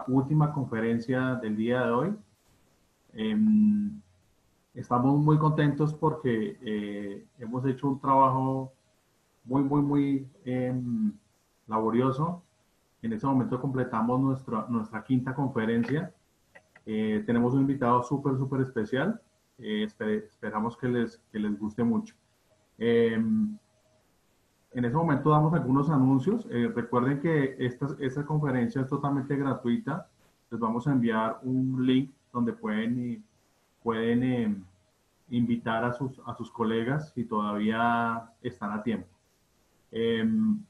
última conferencia del día de hoy. Estamos muy contentos porque hemos hecho un trabajo muy laborioso. En este momento completamos nuestra quinta conferencia. Tenemos un invitado súper especial. Esperamos que les guste mucho. En ese momento damos algunos anuncios. Recuerden que esta conferencia es totalmente gratuita. Les vamos a enviar un link donde pueden invitar a sus colegas si todavía están a tiempo.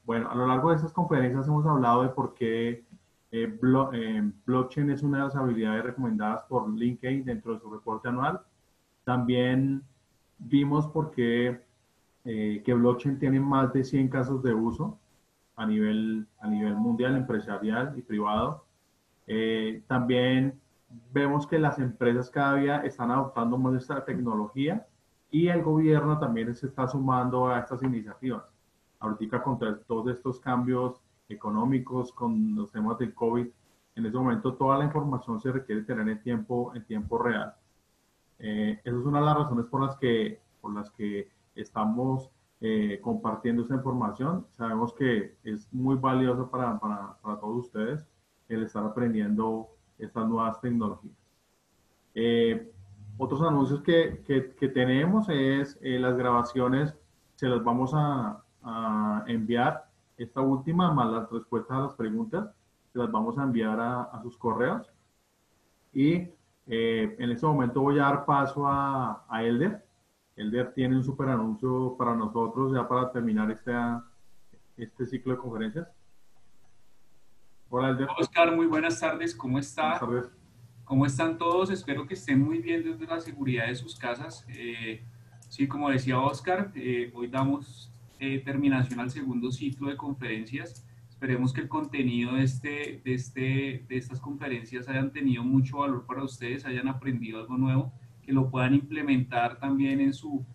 Bueno, a lo largo de estas conferencias hemos hablado de por qué blockchain es una de las habilidades recomendadas por LinkedIn dentro de su reporte anual. También vimos por qué que blockchain tiene más de 100 casos de uso a nivel mundial, empresarial y privado. También vemos que las empresas cada día están adoptando más esta tecnología y el gobierno también se está sumando a estas iniciativas. Ahorita con todos estos cambios económicos, con los temas del COVID, en este momento toda la información se requiere tener en tiempo real. Esa es una de las razones por las que estamos compartiendo esta información. Sabemos que es muy valioso para todos ustedes el estar aprendiendo estas nuevas tecnologías. Otros anuncios que tenemos es las grabaciones, se las vamos a enviar, esta última más las respuestas a las preguntas, se las vamos a enviar a sus correos. Y en este momento voy a dar paso a Elder. Elder tiene un súper anuncio para nosotros ya para terminar este ciclo de conferencias. Hola, Elder. Oscar, muy buenas tardes. ¿Cómo está? Buenas tardes. ¿Cómo están todos? Espero que estén muy bien desde la seguridad de sus casas. Sí, como decía Oscar, hoy damos terminación al segundo ciclo de conferencias. Esperemos que el contenido de estas conferencias hayan tenido mucho valor para ustedes, hayan aprendido algo nuevo, que lo puedan implementar también en su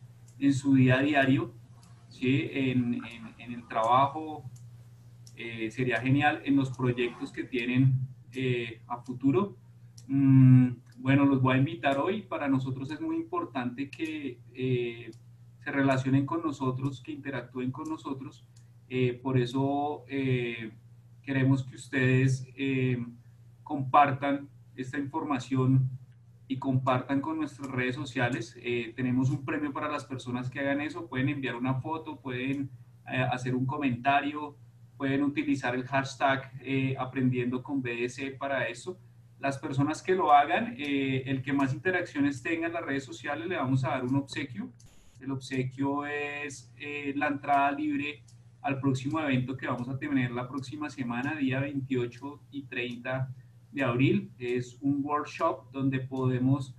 día a diario, ¿sí? En el trabajo. Sería genial en los proyectos que tienen a futuro. Bueno, los voy a invitar hoy. Para nosotros es muy importante que se relacionen con nosotros, que interactúen con nosotros. Por eso queremos que ustedes compartan esta información y compartan con nuestras redes sociales. Tenemos un premio para las personas que hagan eso. Pueden enviar una foto, pueden hacer un comentario, pueden utilizar el hashtag aprendiendo con BDC para eso. Las personas que lo hagan, el que más interacciones tenga en las redes sociales, le vamos a dar un obsequio. El obsequio es la entrada libre al próximo evento que vamos a tener la próxima semana, día 28 y 30 de abril. Es un workshop donde podemos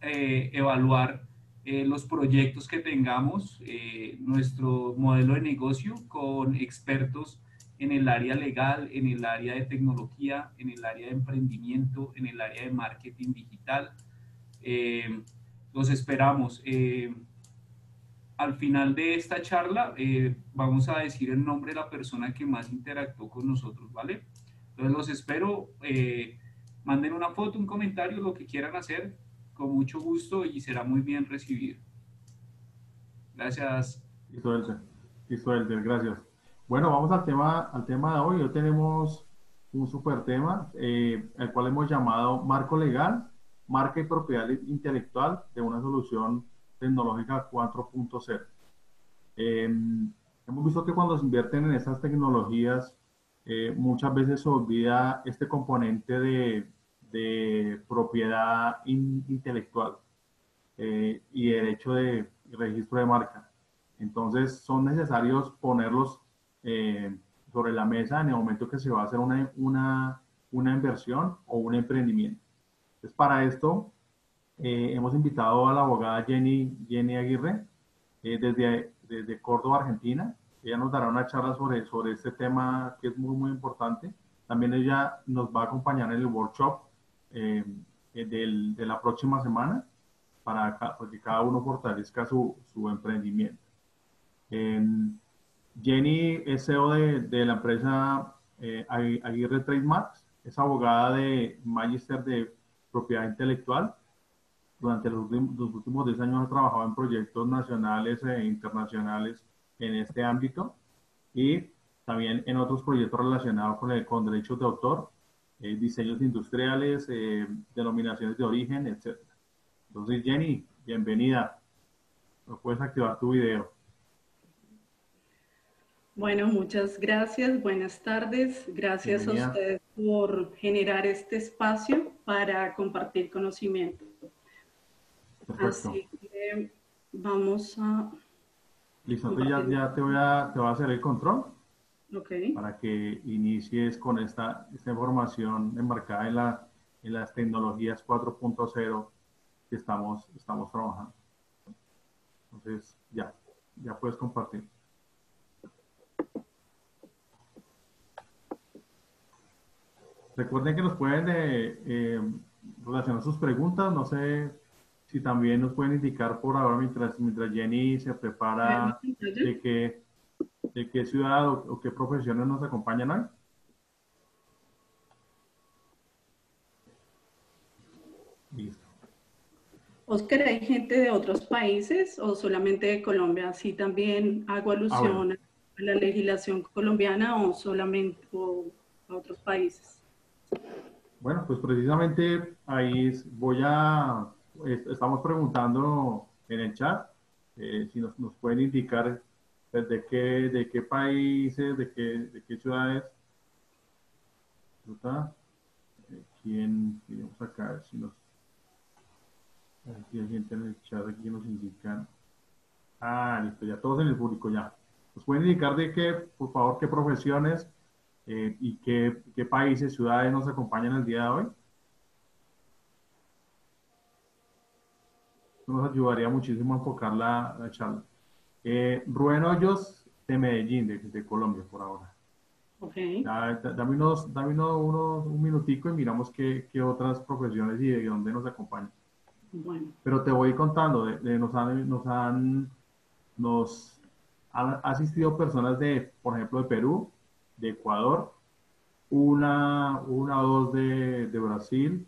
evaluar los proyectos que tengamos, nuestro modelo de negocio con expertos en el área legal, en el área de tecnología, en el área de emprendimiento, en el área de marketing digital. Los esperamos. Al final de esta charla vamos a decir el nombre de la persona que más interactuó con nosotros, ¿vale? Entonces los espero. Manden una foto, un comentario, lo que quieran hacer, con mucho gusto y será muy bien recibido. Gracias. Listo, Elder, gracias. Bueno, vamos al tema de hoy. Hoy tenemos un súper tema, el cual hemos llamado Marco Legal, Marca y Propiedad Intelectual de una solución tecnológica 4.0. Hemos visto que cuando se invierten en estas tecnologías, muchas veces se olvida este componente de propiedad intelectual y derecho de registro de marca. Entonces son necesarios ponerlos sobre la mesa en el momento que se va a hacer una inversión o un emprendimiento. Entonces para esto hemos invitado a la abogada Jenny Aguirre desde Córdoba, Argentina. Ella nos dará una charla sobre este tema que es muy importante. También ella nos va a acompañar en el workshop de la próxima semana para que cada uno fortalezca su emprendimiento. Jenny es CEO de la empresa Aguirre Trademarks. es abogada de Magister de Propiedad Intelectual. Durante los últimos 10 años ha trabajado en proyectos nacionales e internacionales en este ámbito y también en otros proyectos relacionados con derechos de autor, diseños industriales, denominaciones de origen, etc. Entonces, Jenny, bienvenida. ¿No puedes activar tu video? Bueno, muchas gracias. Buenas tardes. Gracias a Bienvenida. ustedes por generar este espacio para compartir conocimiento. Perfecto. Así que vamos a... Listo, entonces ya te voy a hacer el control Ok. para que inicies con esta información enmarcada en las tecnologías 4.0 que estamos trabajando. Entonces, ya puedes compartir. Recuerden que nos pueden relacionar sus preguntas. No sé si también nos pueden indicar por ahora, mientras Jenny se prepara, de qué ciudad o qué profesiones nos acompañan hoy. Listo. Oscar, ¿hay gente de otros países o solamente de Colombia? Sí, también hago Bueno. alusión a la legislación colombiana o solamente a otros países. Bueno, pues precisamente ahí estamos preguntando en el chat si nos pueden indicar pues, de qué países, de qué ciudades. ¿Quién vamos acá? A ver si hay gente en el chat aquí nos indican. Ah, listo, ya todos en el público ya. ¿Nos pueden indicar de qué, por favor, qué profesiones y qué países, ciudades nos acompañan el día de hoy? Nos ayudaría muchísimo a enfocar la charla. Rubén Hoyos de Medellín, de Colombia, por ahora. Ok. Dame un minutico y miramos qué otras profesiones y de dónde nos acompañan. Bueno. Pero te voy contando, nos han asistido personas por ejemplo, de Perú, de Ecuador, una o dos de Brasil,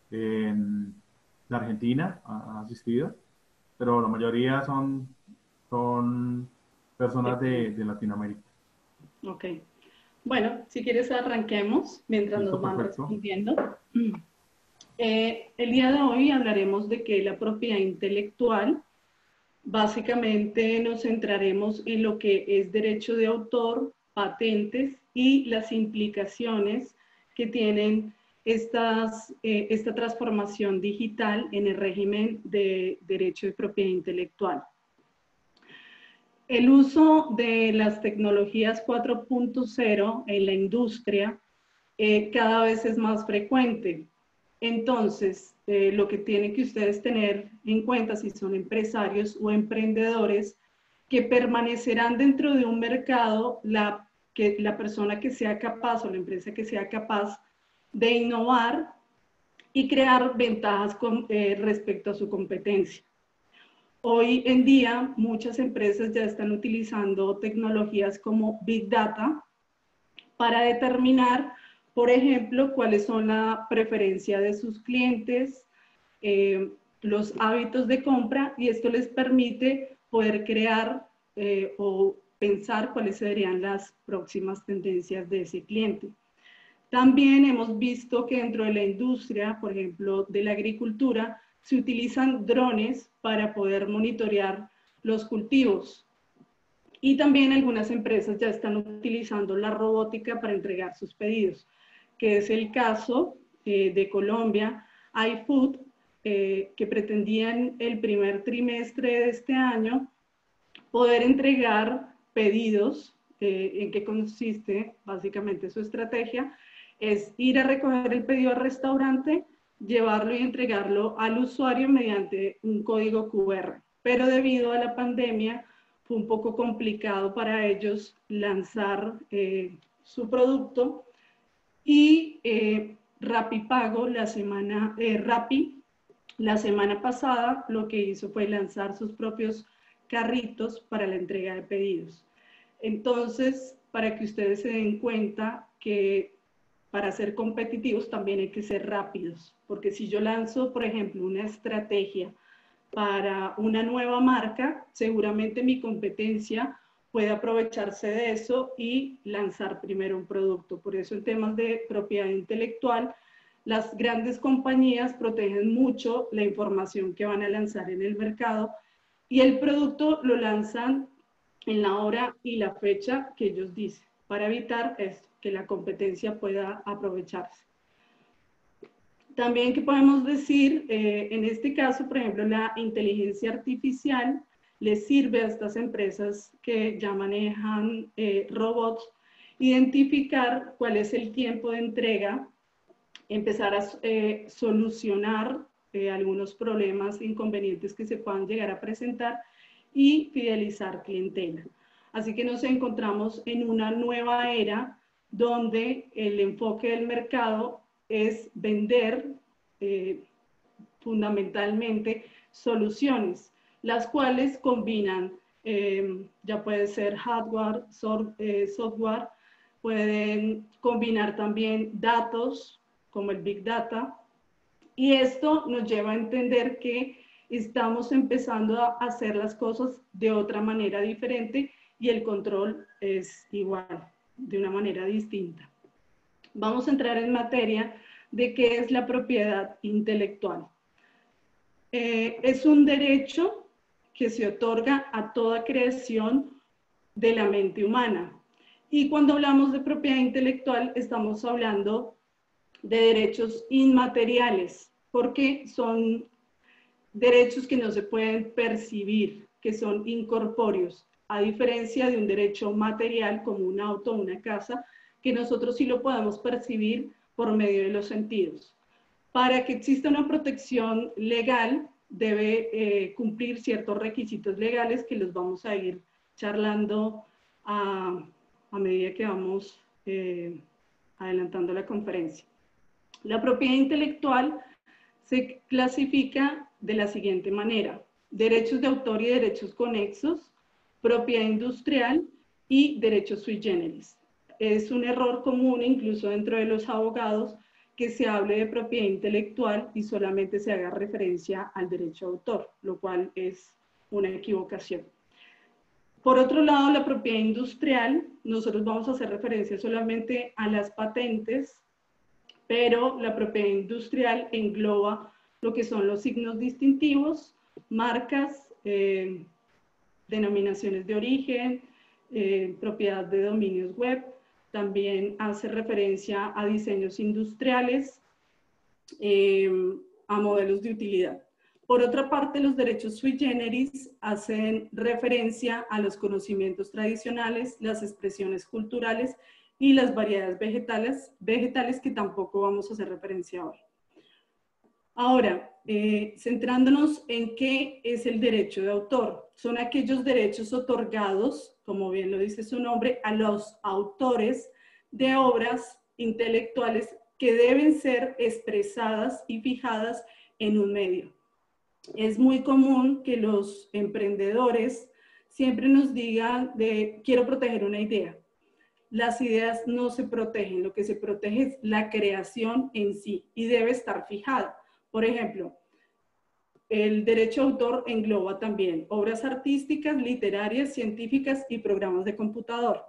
de Argentina han asistido, pero la mayoría son personas de Latinoamérica. Ok. Bueno, si quieres arranquemos mientras Listo, nos van perfecto. respondiendo. El día de hoy hablaremos de qué es la propiedad intelectual. Básicamente nos centraremos en lo que es derecho de autor, patentes y las implicaciones que tienen esta transformación digital en el régimen de derecho de propiedad intelectual. El uso de las tecnologías 4.0 en la industria cada vez es más frecuente. Entonces, lo que tienen que ustedes tener en cuenta si son empresarios o emprendedores, que permanecerán dentro de un mercado la persona que sea capaz o la empresa que sea capaz de innovar y crear ventajas respecto a su competencia. Hoy en día, muchas empresas ya están utilizando tecnologías como Big Data para determinar, por ejemplo, cuáles son la preferencia de sus clientes, los hábitos de compra, y esto les permite poder crear o pensar cuáles serían las próximas tendencias de ese cliente. También hemos visto que dentro de la industria, por ejemplo, de la agricultura, se utilizan drones para poder monitorear los cultivos. Y también algunas empresas ya están utilizando la robótica para entregar sus pedidos, que es el caso de Colombia, iFood, que pretendían el primer trimestre de este año poder entregar pedidos. ¿En qué consiste básicamente su estrategia? Es ir a recoger el pedido al restaurante, llevarlo y entregarlo al usuario mediante un código QR. Pero debido a la pandemia, fue un poco complicado para ellos lanzar su producto y Rapipago Rappi la semana pasada lo que hizo fue lanzar sus propios carritos para la entrega de pedidos. Entonces, para que ustedes se den cuenta que para ser competitivos también hay que ser rápidos, porque si yo lanzo, por ejemplo, una estrategia para una nueva marca, seguramente mi competencia puede aprovecharse de eso y lanzar primero un producto. Por eso en temas de propiedad intelectual, las grandes compañías protegen mucho la información que van a lanzar en el mercado y el producto lo lanzan en la hora y la fecha que ellos dicen, para evitar esto, que la competencia pueda aprovecharse. También que podemos decir, en este caso, por ejemplo, la inteligencia artificial les sirve a estas empresas que ya manejan robots, identificar cuál es el tiempo de entrega, empezar a solucionar algunos problemas, inconvenientes que se puedan llegar a presentar y fidelizar clientela. Así que nos encontramos en una nueva era donde el enfoque del mercado es vender fundamentalmente soluciones, las cuales combinan, ya puede ser hardware, software, pueden combinar también datos como el Big Data, y esto nos lleva a entender que estamos empezando a hacer las cosas de otra manera diferente y el control es igual, de una manera distinta. Vamos a entrar en materia de qué es la propiedad intelectual. Es un derecho que se otorga a toda creación de la mente humana. Y cuando hablamos de propiedad intelectual, estamos hablando de derechos inmateriales, porque son derechos que no se pueden percibir, que son incorpóreos, a diferencia de un derecho material como un auto o una casa, que nosotros sí lo podemos percibir por medio de los sentidos. Para que exista una protección legal, debe cumplir ciertos requisitos legales que los vamos a ir charlando a medida que vamos adelantando la conferencia. La propiedad intelectual se clasifica de la siguiente manera: derechos de autor y derechos conexos, propiedad industrial y derechos sui generis. Es un error común incluso dentro de los abogados que se hable de propiedad intelectual y solamente se haga referencia al derecho de autor, lo cual es una equivocación. Por otro lado, la propiedad industrial, nosotros vamos a hacer referencia solamente a las patentes, pero la propiedad industrial engloba lo que son los signos distintivos, marcas, denominaciones de origen, propiedad de dominios web. También hace referencia a diseños industriales, a modelos de utilidad. Por otra parte, los derechos sui generis hacen referencia a los conocimientos tradicionales, las expresiones culturales y las variedades vegetales que tampoco vamos a hacer referencia hoy. Ahora, centrándonos en qué es el derecho de autor. Son aquellos derechos otorgados, como bien lo dice su nombre, a los autores de obras intelectuales que deben ser expresadas y fijadas en un medio. Es muy común que los emprendedores siempre nos digan quiero proteger una idea. Las ideas no se protegen, lo que se protege es la creación en sí y debe estar fijada. Por ejemplo, el derecho de autor engloba también obras artísticas, literarias, científicas y programas de computador.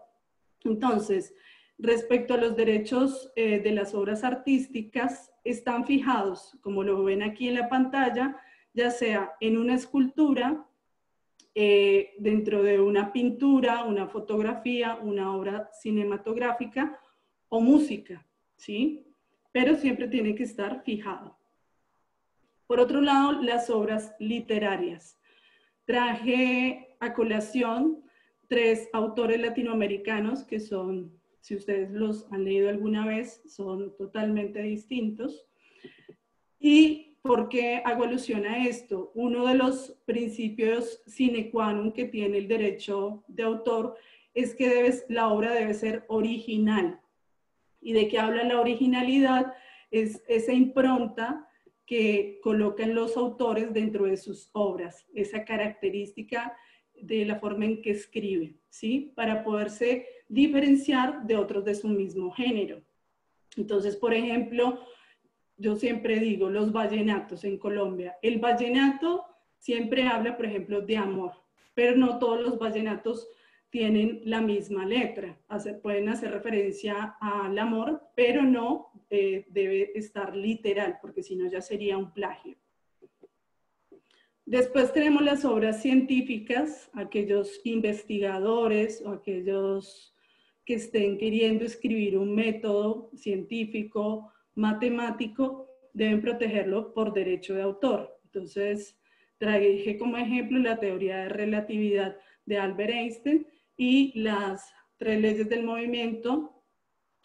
Entonces, respecto a los derechos de las obras artísticas, están fijados, como lo ven aquí en la pantalla, ya sea en una escultura, dentro de una pintura, una fotografía, una obra cinematográfica o música, ¿sí? Pero siempre tiene que estar fijado. Por otro lado, las obras literarias. Traje a colación 3 autores latinoamericanos que son, si ustedes los han leído alguna vez, son totalmente distintos. ¿Y por qué hago alusión a esto? Uno de los principios sine qua non que tiene el derecho de autor es que la obra debe ser original. ¿Y de qué habla la originalidad? Es esa impronta que colocan los autores dentro de sus obras, esa característica de la forma en que escriben, ¿sí? Para poderse diferenciar de otros de su mismo género. Entonces, por ejemplo, yo siempre digo los vallenatos en Colombia. El vallenato siempre habla, por ejemplo, de amor, pero no todos los vallenatos tienen la misma letra. Pueden hacer referencia al amor, pero no debe estar literal, porque si no ya sería un plagio. Después tenemos las obras científicas, aquellos investigadores o aquellos que estén queriendo escribir un método científico, matemático, deben protegerlo por derecho de autor. Entonces, traje como ejemplo la teoría de relatividad de Albert Einstein y las 3 leyes del movimiento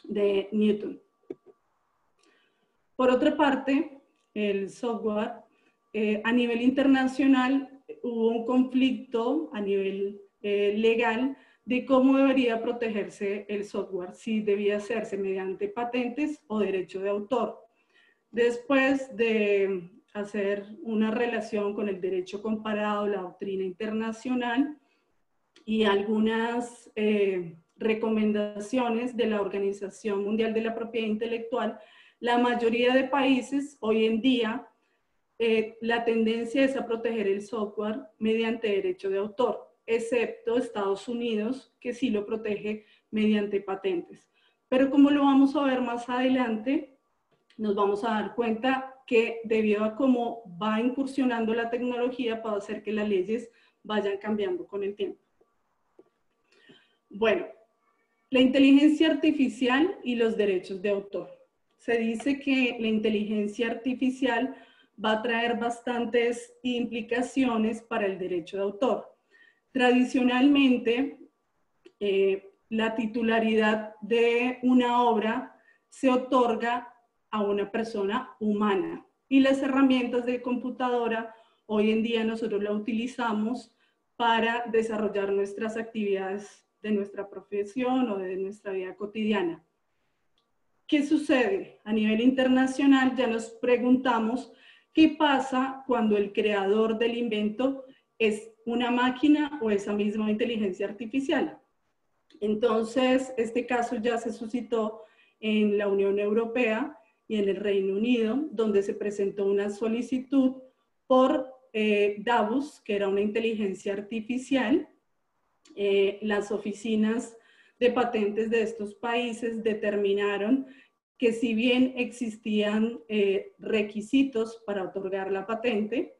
de Newton. Por otra parte, el software, a nivel internacional hubo un conflicto a nivel legal de cómo debería protegerse el software, si debía hacerse mediante patentes o derecho de autor. Después de hacer una relación con el derecho comparado, la doctrina internacional y algunas recomendaciones de la Organización Mundial de la Propiedad Intelectual, la mayoría de países hoy en día la tendencia es a proteger el software mediante derecho de autor, excepto Estados Unidos, que sí lo protege mediante patentes. Pero como lo vamos a ver más adelante, nos vamos a dar cuenta que debido a cómo va incursionando la tecnología, puede hacer que las leyes vayan cambiando con el tiempo. Bueno, la inteligencia artificial y los derechos de autor. Se dice que la inteligencia artificial va a traer bastantes implicaciones para el derecho de autor. Tradicionalmente, la titularidad de una obra se otorga a una persona humana y las herramientas de computadora hoy en día nosotros la utilizamos para desarrollar nuestras actividades de nuestra profesión o de nuestra vida cotidiana. ¿Qué sucede? A nivel internacional ya nos preguntamos ¿qué pasa cuando el creador del invento es una máquina o esa misma inteligencia artificial? Entonces, este caso ya se suscitó en la Unión Europea y en el Reino Unido, donde se presentó una solicitud por Davos, que era una inteligencia artificial. Las oficinas de patentes de estos países determinaron que si bien existían requisitos para otorgar la patente,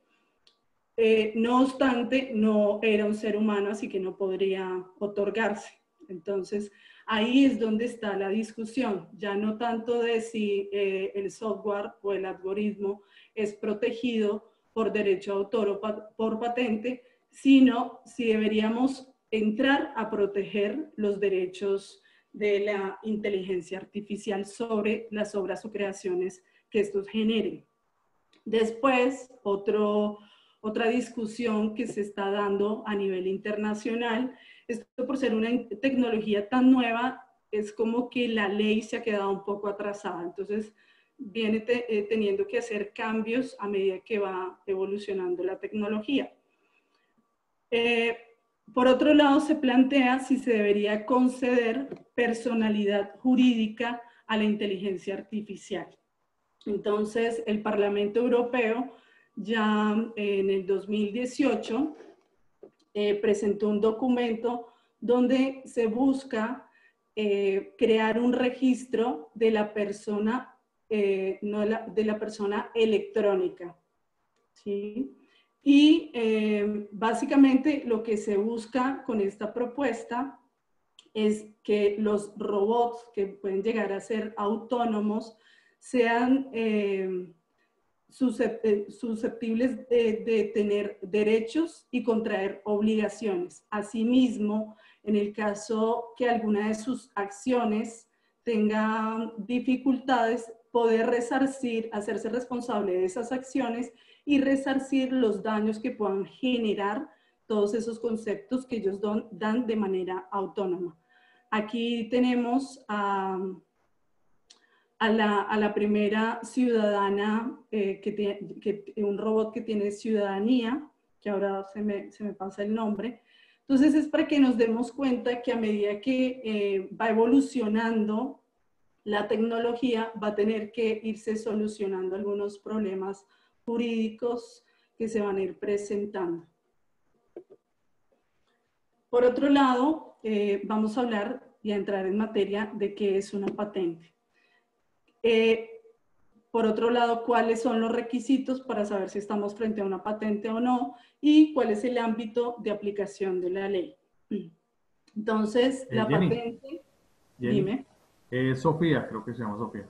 no obstante, no era un ser humano, así que no podría otorgarse. Entonces, ahí es donde está la discusión, ya no tanto de si el software o el algoritmo es protegido por derecho de autor o por patente, sino si deberíamos entrar a proteger los derechos de la inteligencia artificial sobre las obras o creaciones que estos generen. Después, otra discusión que se está dando a nivel internacional, esto por ser una tecnología tan nueva, es como que la ley se ha quedado un poco atrasada, entonces viene teniendo que hacer cambios a medida que va evolucionando la tecnología. Por otro lado, se plantea si se debería conceder personalidad jurídica a la inteligencia artificial. Entonces, el Parlamento Europeo ya en el 2018 presentó un documento donde se busca crear un registro de la persona, de la persona electrónica, ¿sí? Y básicamente lo que se busca con esta propuesta es que los robots que pueden llegar a ser autónomos sean susceptibles de tener derechos y contraer obligaciones. Asimismo, en el caso que alguna de sus acciones tenga dificultades, poder resarcir, hacerse responsable de esas acciones y resarcir los daños que puedan generar todos esos conceptos que ellos dan de manera autónoma. Aquí tenemos a la primera ciudadana, un robot que tiene ciudadanía, que ahora se me pasa el nombre. Entonces es para que nos demos cuenta que a medida que va evolucionando la tecnología va a tener que irse solucionando algunos problemas jurídicos que se van a ir presentando. Por otro lado, vamos a hablar y a entrar en materia de qué es una patente. Por otro lado, cuáles son los requisitos para saber si estamos frente a una patente o no y cuál es el ámbito de aplicación de la ley. Entonces, la Jenny, patente, Jenny, dime. Sofía, creo que se llama Sofía.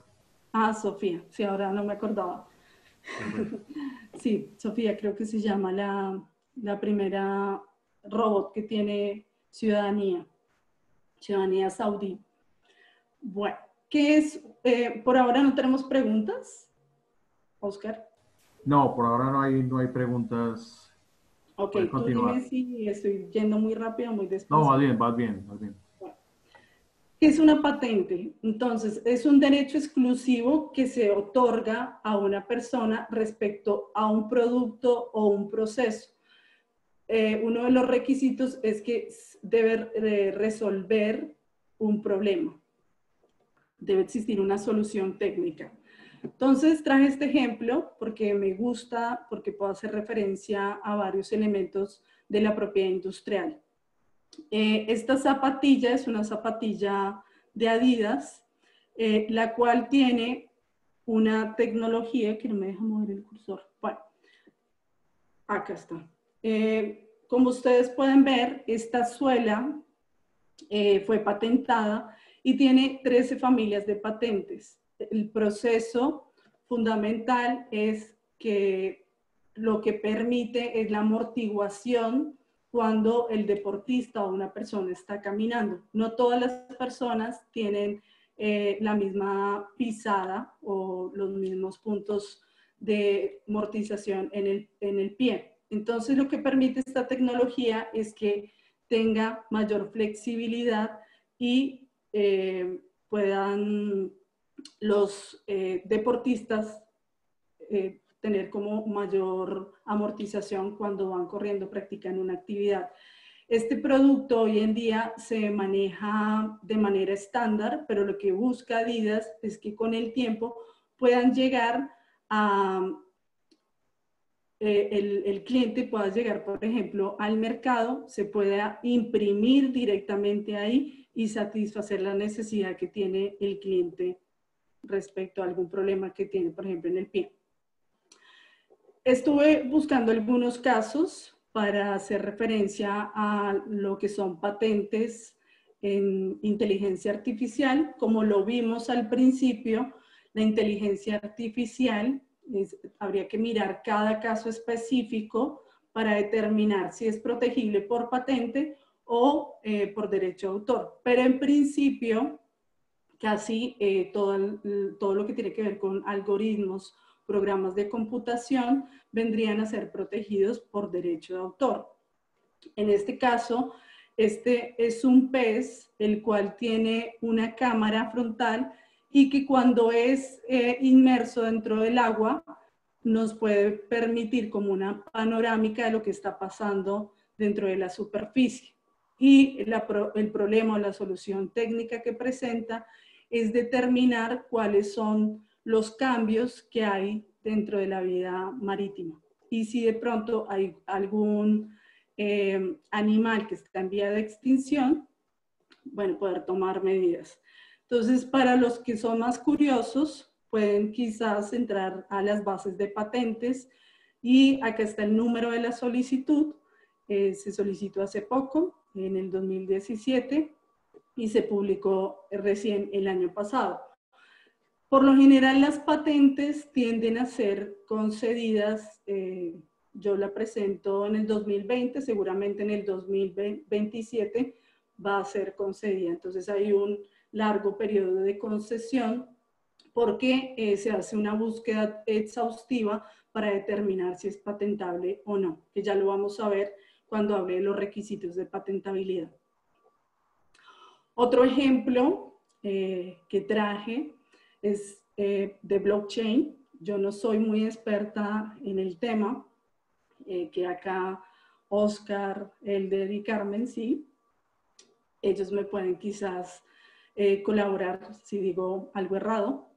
Ah, Sofía, sí, ahora no me acordaba. Perfecto. Sí, Sofía creo que se llama la primera robot que tiene ciudadanía saudí. Bueno, ¿qué es? Por ahora no tenemos preguntas, Oscar. No, por ahora no hay preguntas. Ok, Puedes tú dime continuar. si estoy yendo muy rápido o muy No, despacio. vas bien, vas bien. ¿Qué es una patente? Entonces, es un derecho exclusivo que se otorga a una persona respecto a un producto o un proceso. Uno de los requisitos es que debe resolver un problema. Debe existir una solución técnica. Entonces, traje este ejemplo porque me gusta, porque puedo hacer referencia a varios elementos de la propiedad industrial. Esta zapatilla es una zapatilla de Adidas, la cual tiene una tecnología que no me deja mover el cursor. Bueno, acá está. Como ustedes pueden ver, esta suela fue patentada y tiene 13 familias de patentes. El proceso fundamental es que lo que permite es la amortiguación cuando el deportista o una persona está caminando. No todas las personas tienen la misma pisada o los mismos puntos de amortización en el pie. Entonces, lo que permite esta tecnología es que tenga mayor flexibilidad y puedan los deportistas tener como mayor amortización cuando van corriendo, practican una actividad. Este producto hoy en día se maneja de manera estándar, pero lo que busca Adidas es que con el tiempo puedan llegar a el cliente pueda llegar, por ejemplo, al mercado, se pueda imprimir directamente ahí y satisfacer la necesidad que tiene el cliente respecto a algún problema que tiene, por ejemplo, en el pie. Estuve buscando algunos casos para hacer referencia a lo que son patentes en inteligencia artificial. Como lo vimos al principio, la inteligencia artificial habría que mirar cada caso específico para determinar si es protegible por patente o por derecho de autor. Pero en principio, casi todo lo que tiene que ver con algoritmos, programas de computación, vendrían a ser protegidos por derecho de autor. En este caso, este es un pez, el cual tiene una cámara frontal y que cuando es inmerso dentro del agua, nos puede permitir como una panorámica de lo que está pasando dentro de la superficie. Y el problema o la solución técnica que presenta es determinar cuáles son los cambios que hay dentro de la vida marítima. Y si de pronto hay algún animal que está en vía de extinción, bueno, poder tomar medidas. Entonces, para los que son más curiosos, pueden quizás entrar a las bases de patentes y acá está el número de la solicitud. Se solicitó hace poco, en el 2017, y se publicó recién el año pasado. Por lo general, las patentes tienden a ser concedidas, yo la presento en el 2020, seguramente en el 2027 va a ser concedida. Entonces hay un largo periodo de concesión porque se hace una búsqueda exhaustiva para determinar si es patentable o no, que ya lo vamos a ver cuando hable de los requisitos de patentabilidad. Otro ejemplo que traje es de blockchain. Yo no soy muy experta en el tema, que acá Oscar, Elder y Carmen sí. Ellos me pueden quizás colaborar si digo algo errado.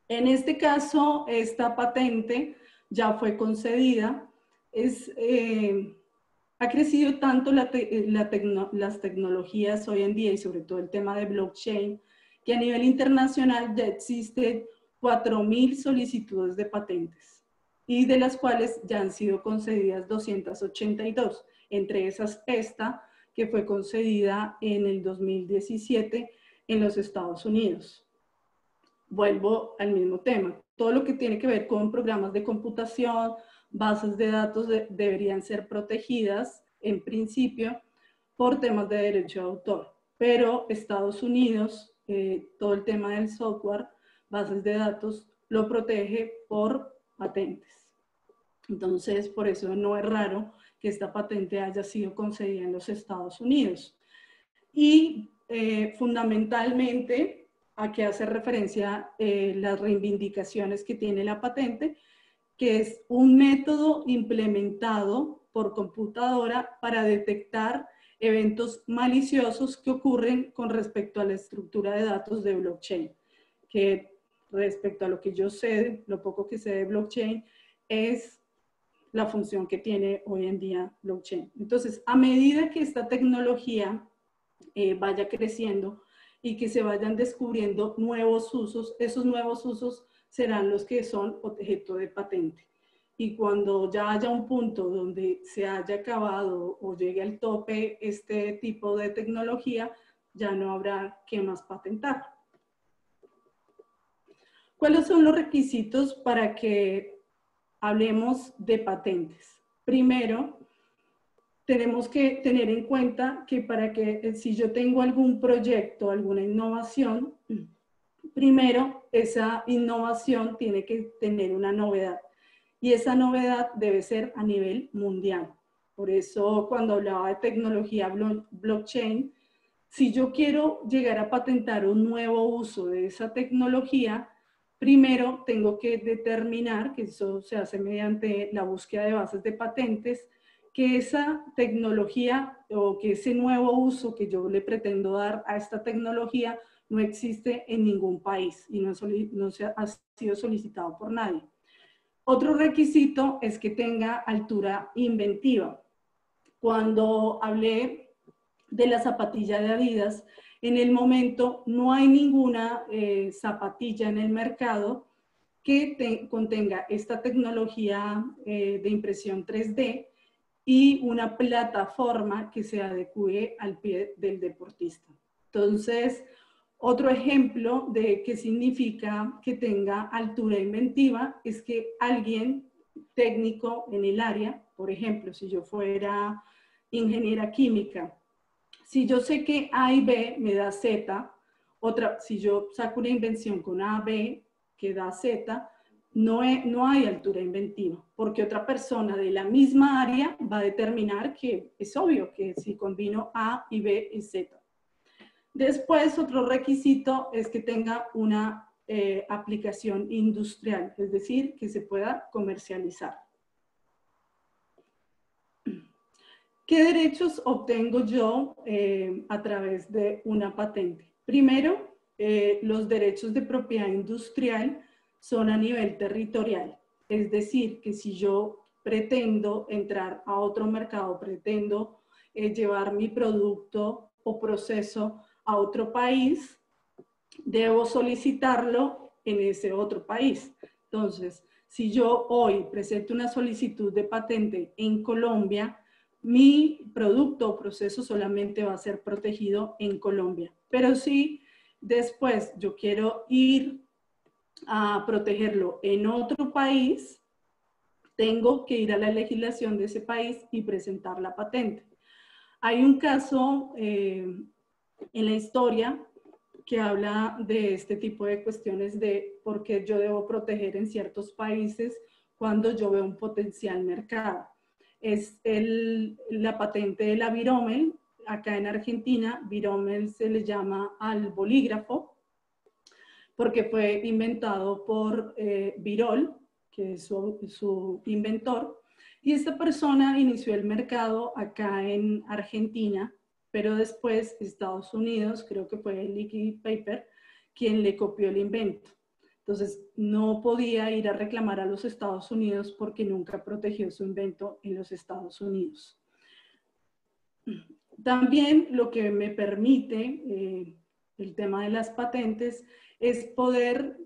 En este caso, esta patente ya fue concedida. Ha crecido tanto las tecnologías hoy en día y sobre todo el tema de blockchain, que a nivel internacional ya existen 4.000 solicitudes de patentes y de las cuales ya han sido concedidas 282, entre esas esta que fue concedida en el 2017 en los Estados Unidos. Vuelvo al mismo tema. Todo lo que tiene que ver con programas de computación, bases de datos deberían ser protegidas en principio por temas de derecho de autor. Pero Estados Unidos, todo el tema del software, bases de datos, lo protege por patentes. Entonces, por eso no es raro que esta patente haya sido concedida en los Estados Unidos. Y fundamentalmente, a qué hace referencia las reivindicaciones que tiene la patente, que es un método implementado por computadora para detectar eventos maliciosos que ocurren con respecto a la estructura de datos de blockchain, que respecto a lo que yo sé, lo poco que sé de blockchain, es la función que tiene hoy en día blockchain. Entonces, a medida que esta tecnología vaya creciendo y que se vayan descubriendo nuevos usos, esos nuevos usos serán los que son objeto de patente. Y cuando ya haya un punto donde se haya acabado o llegue al tope este tipo de tecnología, ya no habrá que más patentar. ¿Cuáles son los requisitos para que hablemos de patentes? Primero, tenemos que tener en cuenta que para que si yo tengo algún proyecto, alguna innovación, primero esa innovación tiene que tener una novedad y esa novedad debe ser a nivel mundial. Por eso cuando hablaba de tecnología blockchain, si yo quiero llegar a patentar un nuevo uso de esa tecnología, primero tengo que determinar, que eso se hace mediante la búsqueda de bases de patentes, que esa tecnología o que ese nuevo uso que yo le pretendo dar a esta tecnología no existe en ningún país y no ha sido solicitado por nadie. Otro requisito es que tenga altura inventiva. Cuando hablé de la zapatilla de Adidas, en el momento no hay ninguna zapatilla en el mercado que contenga esta tecnología de impresión 3D y una plataforma que se adecue al pie del deportista. Entonces, otro ejemplo de qué significa que tenga altura inventiva es que alguien técnico en el área, por ejemplo, si yo fuera ingeniera química, si yo sé que A y B me da Z, si yo saco una invención con A, B, que da Z, no hay altura inventiva, porque otra persona de la misma área va a determinar que es obvio que si combino A y B es Z. Después, otro requisito es que tenga una aplicación industrial, es decir, que se pueda comercializar. ¿Qué derechos obtengo yo a través de una patente? Primero, los derechos de propiedad industrial son a nivel territorial. Es decir, que si yo pretendo entrar a otro mercado, pretendo llevar mi producto o proceso a otro país, debo solicitarlo en ese otro país. Entonces, si yo hoy presento una solicitud de patente en Colombia, mi producto o proceso solamente va a ser protegido en Colombia. Pero si después yo quiero ir a protegerlo en otro país, tengo que ir a la legislación de ese país y presentar la patente. Hay un caso en la historia que habla de este tipo de cuestiones de por qué yo debo proteger en ciertos países cuando yo veo un potencial mercado. Es la patente de la Viromel. Acá en Argentina, Viromel se le llama al bolígrafo porque fue inventado por Birol, que es su inventor, y esta persona inició el mercado acá en Argentina pero después Estados Unidos, creo que fue el Leaky Paper, quien le copió el invento. Entonces, no podía ir a reclamar a los Estados Unidos porque nunca protegió su invento en los Estados Unidos. También lo que me permite el tema de las patentes es poder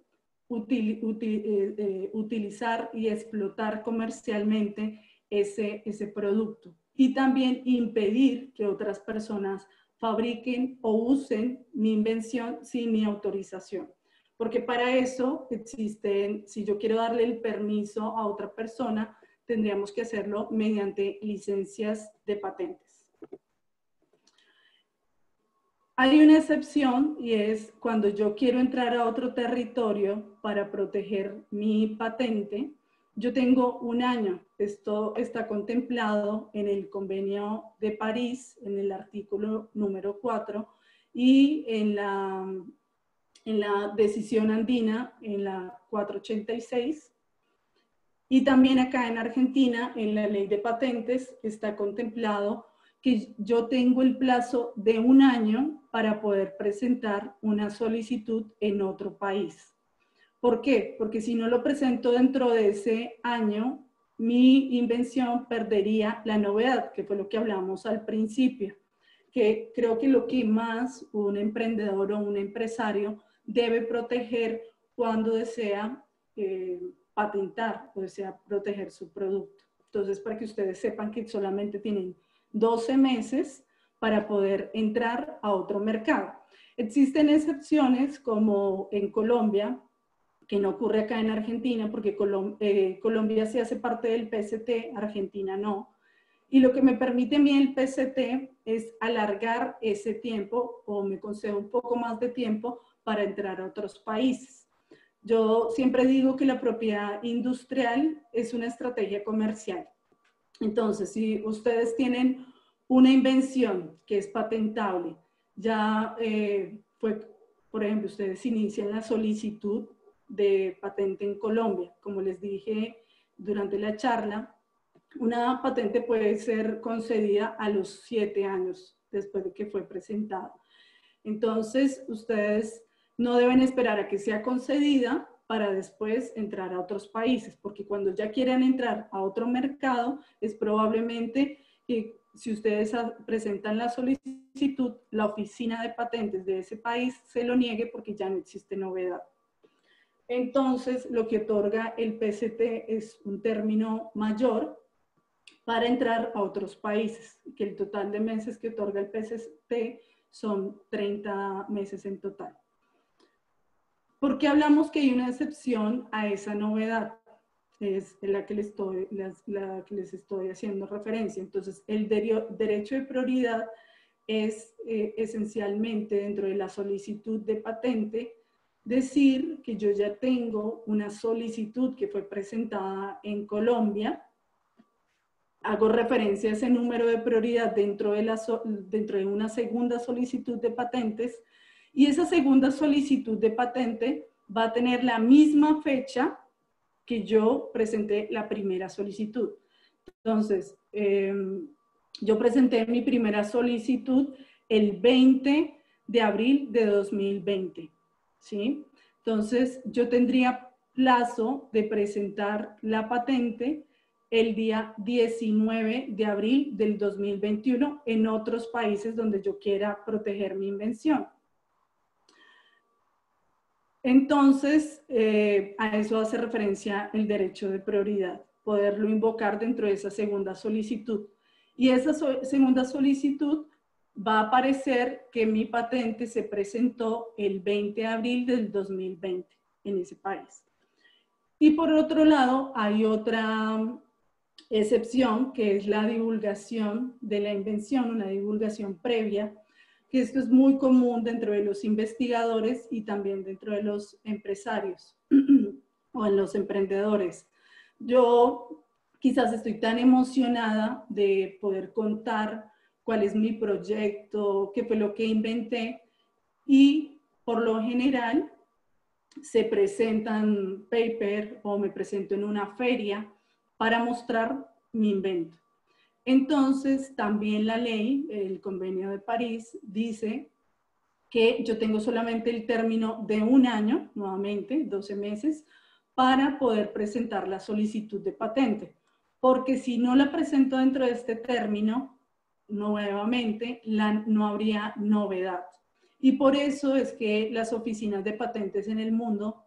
utilizar y explotar comercialmente ese producto y también impedir que otras personas fabriquen o usen mi invención sin mi autorización. Porque para eso existen, si yo quiero darle el permiso a otra persona, tendríamos que hacerlo mediante licencias de patentes. Hay una excepción y es cuando yo quiero entrar a otro territorio para proteger mi patente. Yo tengo un año. Esto está contemplado en el Convenio de París, en el artículo número 4, y en la decisión andina, en la 486. Y también acá en Argentina, en la ley de patentes, está contemplado que yo tengo el plazo de un año para poder presentar una solicitud en otro país. ¿Por qué? Porque si no lo presento dentro de ese año, mi invención perdería la novedad, que fue lo que hablamos al principio, que creo que lo que más un emprendedor o un empresario debe proteger cuando desea patentar o desea proteger su producto. Entonces, para que ustedes sepan que solamente tienen 12 meses para poder entrar a otro mercado. Existen excepciones como en Colombia, que no ocurre acá en Argentina, porque Colombia sí hace parte del PCT, Argentina no. Y lo que me permite a mí el PCT es alargar ese tiempo o me concede un poco más de tiempo para entrar a otros países. Yo siempre digo que la propiedad industrial es una estrategia comercial. Entonces, si ustedes tienen una invención que es patentable, ya por ejemplo, ustedes inician la solicitud de patente en Colombia. Como les dije durante la charla, una patente puede ser concedida a los 7 años después de que fue presentada. Entonces, ustedes no deben esperar a que sea concedida para después entrar a otros países, porque cuando ya quieran entrar a otro mercado, es probablemente que si ustedes presentan la solicitud, la oficina de patentes de ese país se lo niegue porque ya no existe novedad. Entonces, lo que otorga el PCT es un término mayor para entrar a otros países, que el total de meses que otorga el PCT son 30 meses en total. ¿Por qué hablamos que hay una excepción a esa novedad? Es la que les estoy haciendo referencia. Entonces, el derecho de prioridad es esencialmente dentro de la solicitud de patente decir que yo ya tengo una solicitud que fue presentada en Colombia, hago referencia a ese número de prioridad dentro de una segunda solicitud de patentes, y esa segunda solicitud de patente va a tener la misma fecha que yo presenté la primera solicitud. Entonces, yo presenté mi primera solicitud el 20 de abril de 2020, ¿sí? Entonces, yo tendría plazo de presentar la patente el día 19 de abril del 2021 en otros países donde yo quiera proteger mi invención. Entonces, a eso hace referencia el derecho de prioridad, poderlo invocar dentro de esa segunda solicitud. Y esa segunda solicitud va a aparecer que mi patente se presentó el 20 de abril del 2020 en ese país. Y por otro lado, hay otra excepción, que es la divulgación de la invención, una divulgación previa, que esto es muy común dentro de los investigadores y también dentro de los empresarios o en los emprendedores. Yo quizás estoy tan emocionada de poder contar cuál es mi proyecto, qué fue lo que inventé, y por lo general se presentan paper o me presento en una feria para mostrar mi invento. Entonces, también la ley, el Convenio de París, dice que yo tengo solamente el término de un año, nuevamente, 12 meses, para poder presentar la solicitud de patente. Porque si no la presento dentro de este término, nuevamente, no habría novedad. Y por eso es que las oficinas de patentes en el mundo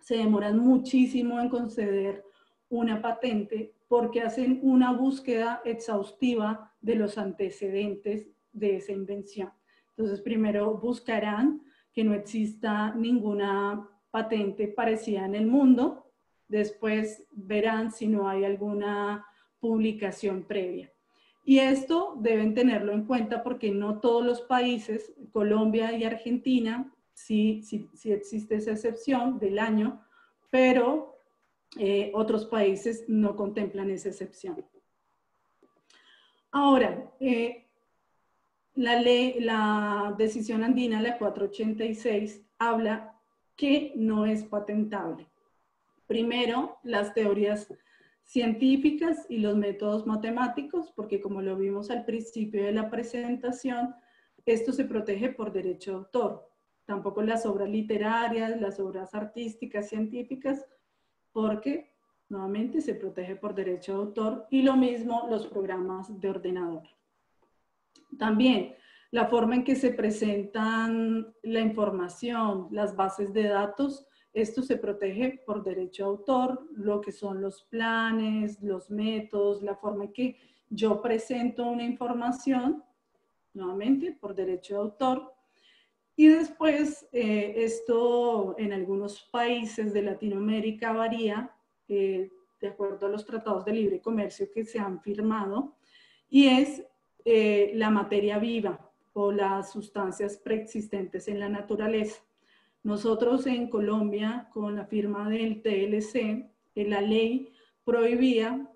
se demoran muchísimo en conceder una patente porque hacen una búsqueda exhaustiva de los antecedentes de esa invención. Entonces, primero buscarán que no exista ninguna patente parecida en el mundo, después verán si no hay alguna publicación previa. Y esto deben tenerlo en cuenta porque no todos los países, Colombia y Argentina, sí existe esa excepción del año, pero otros países no contemplan esa excepción. Ahora, la decisión andina, la 486, habla que no es patentable. Primero, las teorías científicas y los métodos matemáticos, porque como lo vimos al principio de la presentación, esto se protege por derecho de autor. Tampoco las obras literarias, las obras artísticas, científicas, porque nuevamente se protege por derecho de autor, y lo mismo los programas de ordenador. También la forma en que se presentan la información, las bases de datos, esto se protege por derecho de autor, lo que son los planes, los métodos, la forma en que yo presento una información, nuevamente por derecho de autor. Y después, esto en algunos países de Latinoamérica varía de acuerdo a los tratados de libre comercio que se han firmado, y es la materia viva o las sustancias preexistentes en la naturaleza. Nosotros en Colombia, con la firma del TLC, la ley prohibía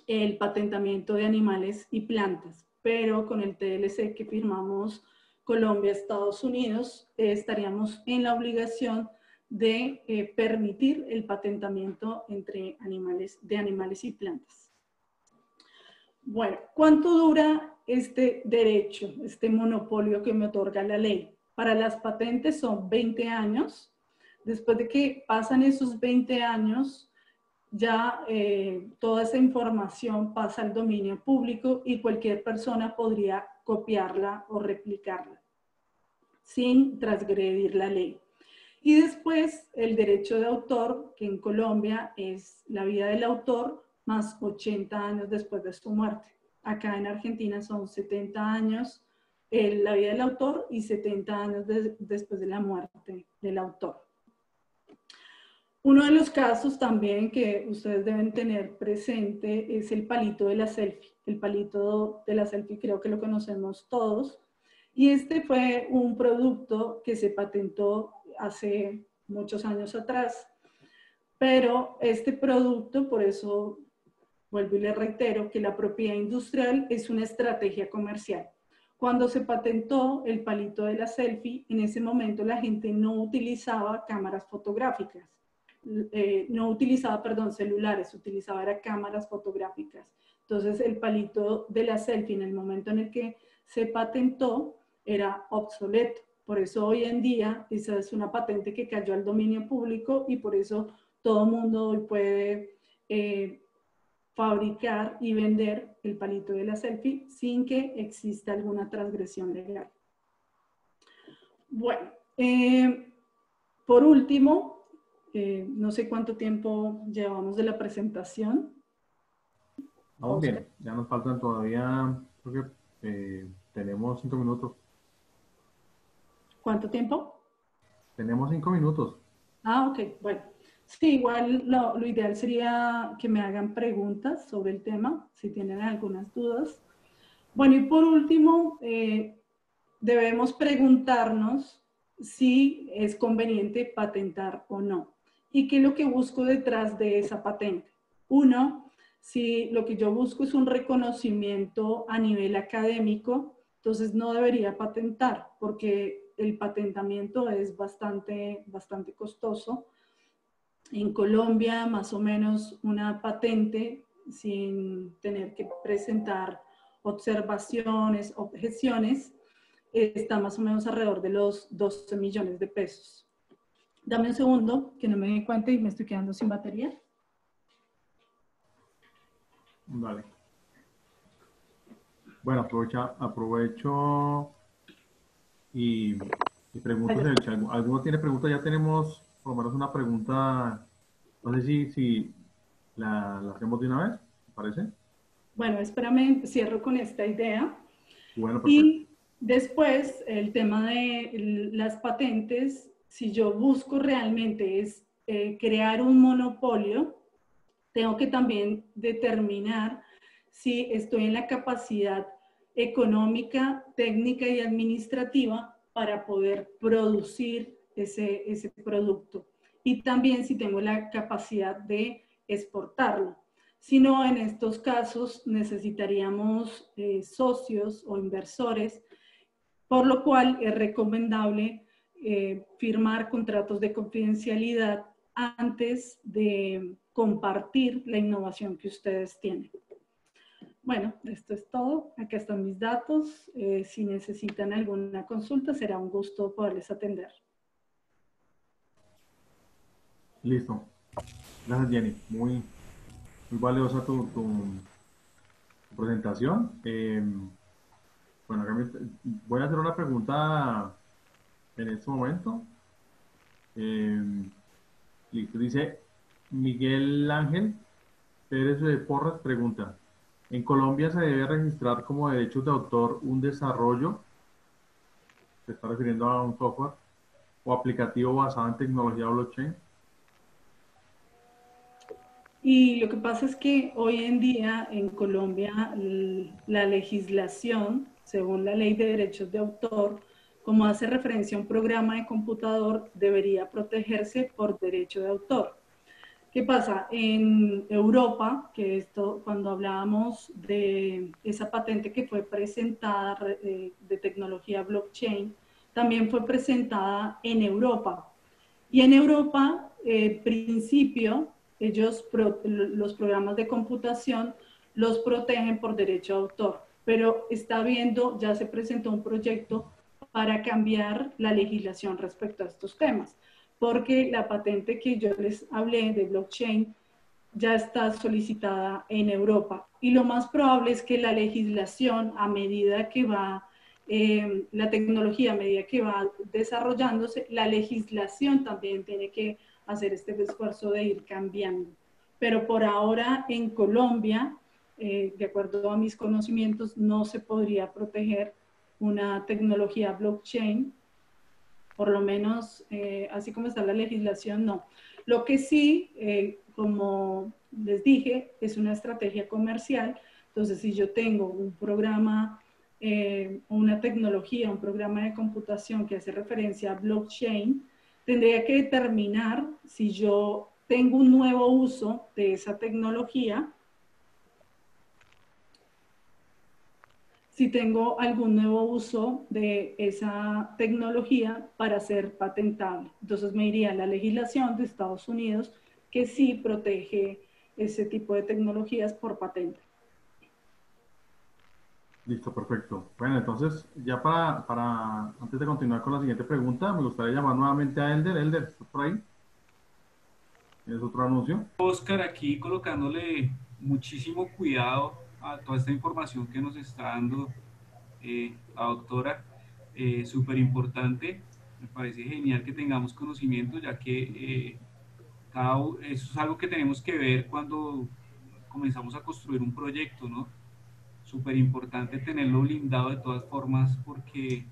el patentamiento de animales y plantas, pero con el TLC que firmamos Colombia, Estados Unidos, estaríamos en la obligación de permitir el patentamiento de animales y plantas. Bueno, ¿cuánto dura este derecho, este monopolio que me otorga la ley? Para las patentes son 20 años. Después de que pasan esos 20 años, ya toda esa información pasa al dominio público y cualquier persona podría copiarla o replicarla sin transgredir la ley. Y después el derecho de autor, que en Colombia es la vida del autor más 80 años después de su muerte. Acá en Argentina son 70 años la vida del autor y 70 años después de la muerte del autor. Uno de los casos también que ustedes deben tener presente es el palito de la selfie. El palito de la selfie creo que lo conocemos todos. Y este fue un producto que se patentó hace muchos años atrás. Pero este producto, por eso vuelvo y le reitero, que la propiedad industrial es una estrategia comercial. Cuando se patentó el palito de la selfie, en ese momento la gente no utilizaba cámaras fotográficas. No utilizaba, perdón, celulares, utilizaba era cámaras fotográficas. Entonces el palito de la selfie en el momento en el que se patentó era obsoleto. Por eso hoy en día esa es una patente que cayó al dominio público y por eso todo el mundo hoy puede fabricar y vender el palito de la selfie sin que exista alguna transgresión legal. Bueno, por último, no sé cuánto tiempo llevamos de la presentación. Vamos bien, ya nos faltan todavía, creo que tenemos 5 minutos. ¿Cuánto tiempo? Tenemos 5 minutos. Ah, ok, bueno. Sí, igual lo ideal sería que me hagan preguntas sobre el tema, si tienen algunas dudas. Bueno, y por último, debemos preguntarnos si es conveniente patentar o no. ¿Y qué es lo que busco detrás de esa patente? Uno, si lo que yo busco es un reconocimiento a nivel académico, entonces no debería patentar, porque el patentamiento es bastante costoso. En Colombia, más o menos, una patente sin tener que presentar observaciones, objeciones, está más o menos alrededor de los 12 millones de pesos. Dame un segundo, que no me di cuenta y me estoy quedando sin batería. Vale. Bueno, aprovecho y preguntas en el chat. ¿Alguno tiene preguntas? Ya tenemos por lo menos una pregunta. No sé si la hacemos de una vez, ¿te parece? Bueno, espérame, cierro con esta idea. Bueno, perfecto. Y después, el tema de las patentes, si yo busco realmente es crear un monopolio, tengo que también determinar si estoy en la capacidad económica, técnica y administrativa para poder producir ese producto. Y también si tengo la capacidad de exportarlo. Si no, en estos casos necesitaríamos socios o inversores, por lo cual es recomendable firmar contratos de confidencialidad antes de compartir la innovación que ustedes tienen. Bueno, esto es todo. Acá están mis datos. Si necesitan alguna consulta, será un gusto poderles atender. Listo. Gracias, Jenny. Muy valiosa tu presentación. Bueno, voy a hacer una pregunta en este momento. Listo. Dice Miguel Ángel Pérez de Porras pregunta, ¿en Colombia se debe registrar como derechos de autor un desarrollo? Se está refiriendo a un software o aplicativo basado en tecnología blockchain. Y lo que pasa es que hoy en día en Colombia la legislación, según la ley de derechos de autor, como hace referencia a un programa de computador, debería protegerse por derecho de autor. ¿Qué pasa? En Europa, que esto, cuando hablábamos de esa patente que fue presentada de tecnología blockchain, también fue presentada en Europa. Y en Europa, principio, los programas de computación los protegen por derecho de autor, pero está viendo, ya se presentó un proyecto para cambiar la legislación respecto a estos temas, porque la patente que yo les hablé de blockchain ya está solicitada en Europa. Y lo más probable es que la legislación, a medida que va, la tecnología, a medida que va desarrollándose, la legislación también tiene que hacer este esfuerzo de ir cambiando. Pero por ahora en Colombia, de acuerdo a mis conocimientos, no se podría proteger una tecnología blockchain, por lo menos así como está la legislación, no. Lo que sí, como les dije, es una estrategia comercial. Entonces, si yo tengo un programa, una tecnología, un programa de computación que hace referencia a blockchain, tendría que determinar si yo tengo un nuevo uso de esa tecnología, si tengo algún nuevo uso de esa tecnología para ser patentable. Entonces me iría a la legislación de Estados Unidos que sí protege ese tipo de tecnologías por patente. Listo, perfecto. Bueno, entonces, ya antes de continuar con la siguiente pregunta, me gustaría llamar nuevamente a Elder. Elder, ¿estás por ahí? ¿Tienes otro anuncio? Oscar, aquí colocándole muchísimo cuidado a toda esta información que nos está dando la doctora, súper importante. Me parece genial que tengamos conocimiento, ya que eso es algo que tenemos que ver cuando comenzamos a construir un proyecto, ¿no? Súper importante tenerlo blindado de todas formas porque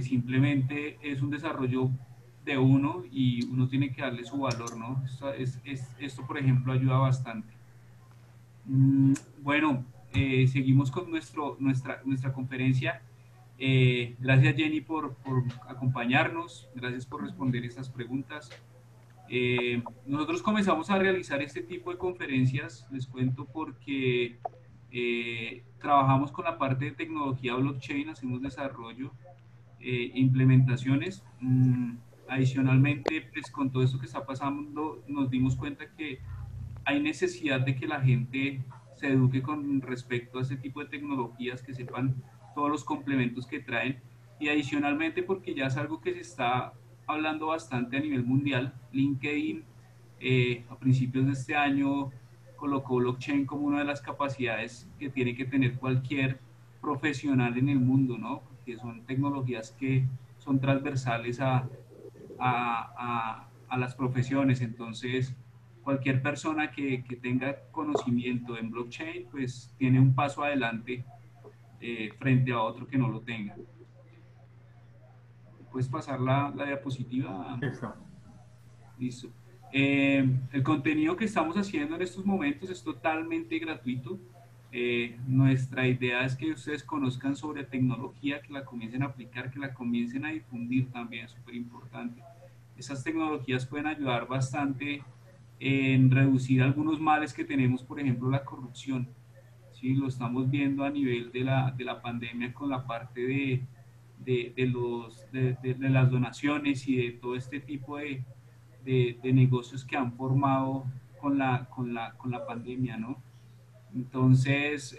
simplemente es un desarrollo de uno y uno tiene que darle su valor, ¿no? Esto, por ejemplo, ayuda bastante. Bueno, seguimos con nuestra conferencia. Gracias, Jenny, por acompañarnos. Gracias por responder estas preguntas. Nosotros comenzamos a realizar este tipo de conferencias, les cuento, porque trabajamos con la parte de tecnología blockchain, hacemos desarrollo, implementaciones. Adicionalmente, pues con todo esto que está pasando, nos dimos cuenta que hay necesidad de que la gente se eduque con respecto a este tipo de tecnologías, que sepan todos los complementos que traen, y adicionalmente porque ya es algo que se está hablando bastante a nivel mundial. LinkedIn a principios de este año colocó blockchain como una de las capacidades que tiene que tener cualquier profesional en el mundo, ¿no? Porque son tecnologías que son transversales a las profesiones. Entonces, cualquier persona que tenga conocimiento en blockchain, pues tiene un paso adelante frente a otro que no lo tenga. ¿Puedes pasar la diapositiva? Listo. Listo. El contenido que estamos haciendo en estos momentos es totalmente gratuito. Nuestra idea es que ustedes conozcan sobre tecnología, que la comiencen a aplicar, que la comiencen a difundir también, es súper importante. Esas tecnologías pueden ayudar bastante en reducir algunos males que tenemos, por ejemplo, la corrupción. Sí, lo estamos viendo a nivel de la pandemia con la parte de las donaciones y de todo este tipo de negocios que han formado con la pandemia, ¿no? Entonces,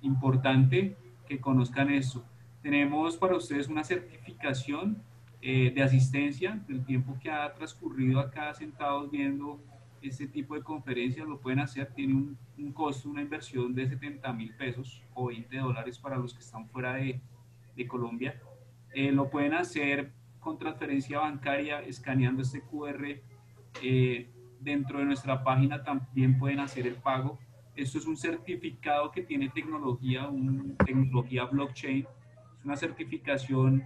importante que conozcan eso. Tenemos para ustedes una certificación de asistencia del tiempo que ha transcurrido acá sentados viendo este tipo de conferencias. Lo pueden hacer, tiene un costo, una inversión de 70.000 pesos o $20 para los que están fuera de Colombia. Lo pueden hacer con transferencia bancaria escaneando este QR. Dentro de nuestra página también pueden hacer el pago. Esto es un certificado que tiene tecnología blockchain. Es una certificación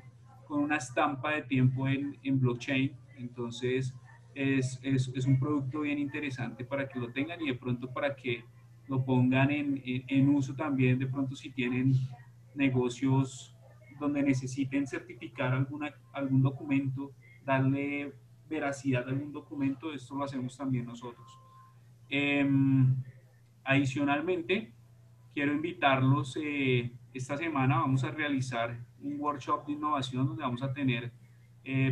con una estampa de tiempo en blockchain. Entonces, es un producto bien interesante para que lo tengan y de pronto para que lo pongan en uso también, de pronto si tienen negocios donde necesiten certificar algún documento, darle veracidad a algún documento, esto lo hacemos también nosotros. Eh, Adicionalmente, quiero invitarlos, esta semana vamos a realizar un workshop de innovación donde vamos a tener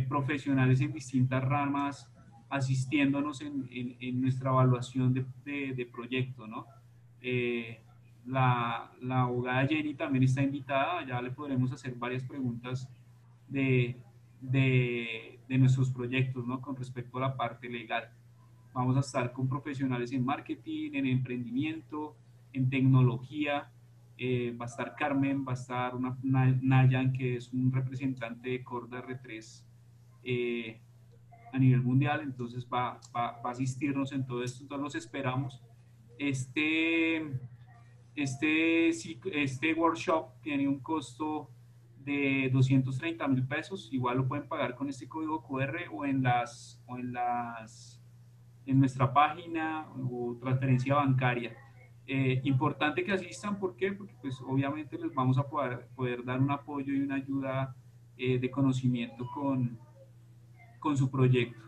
profesionales en distintas ramas asistiéndonos en nuestra evaluación de proyecto, ¿no? Eh, la abogada Jenny también está invitada, ya le podremos hacer varias preguntas de, de nuestros proyectos, ¿no? Con respecto a la parte legal. Vamos a estar con profesionales en marketing, en emprendimiento, en tecnología. Va a estar Carmen, va a estar Nayan, que es un representante de Corda R3 a nivel mundial, entonces va a asistirnos en todo esto, entonces los esperamos. Este, este workshop tiene un costo de 230.000 pesos, igual lo pueden pagar con este código QR en nuestra página o transferencia bancaria. Importante que asistan, ¿por qué? Porque pues obviamente les vamos a poder dar un apoyo y una ayuda de conocimiento con su proyecto.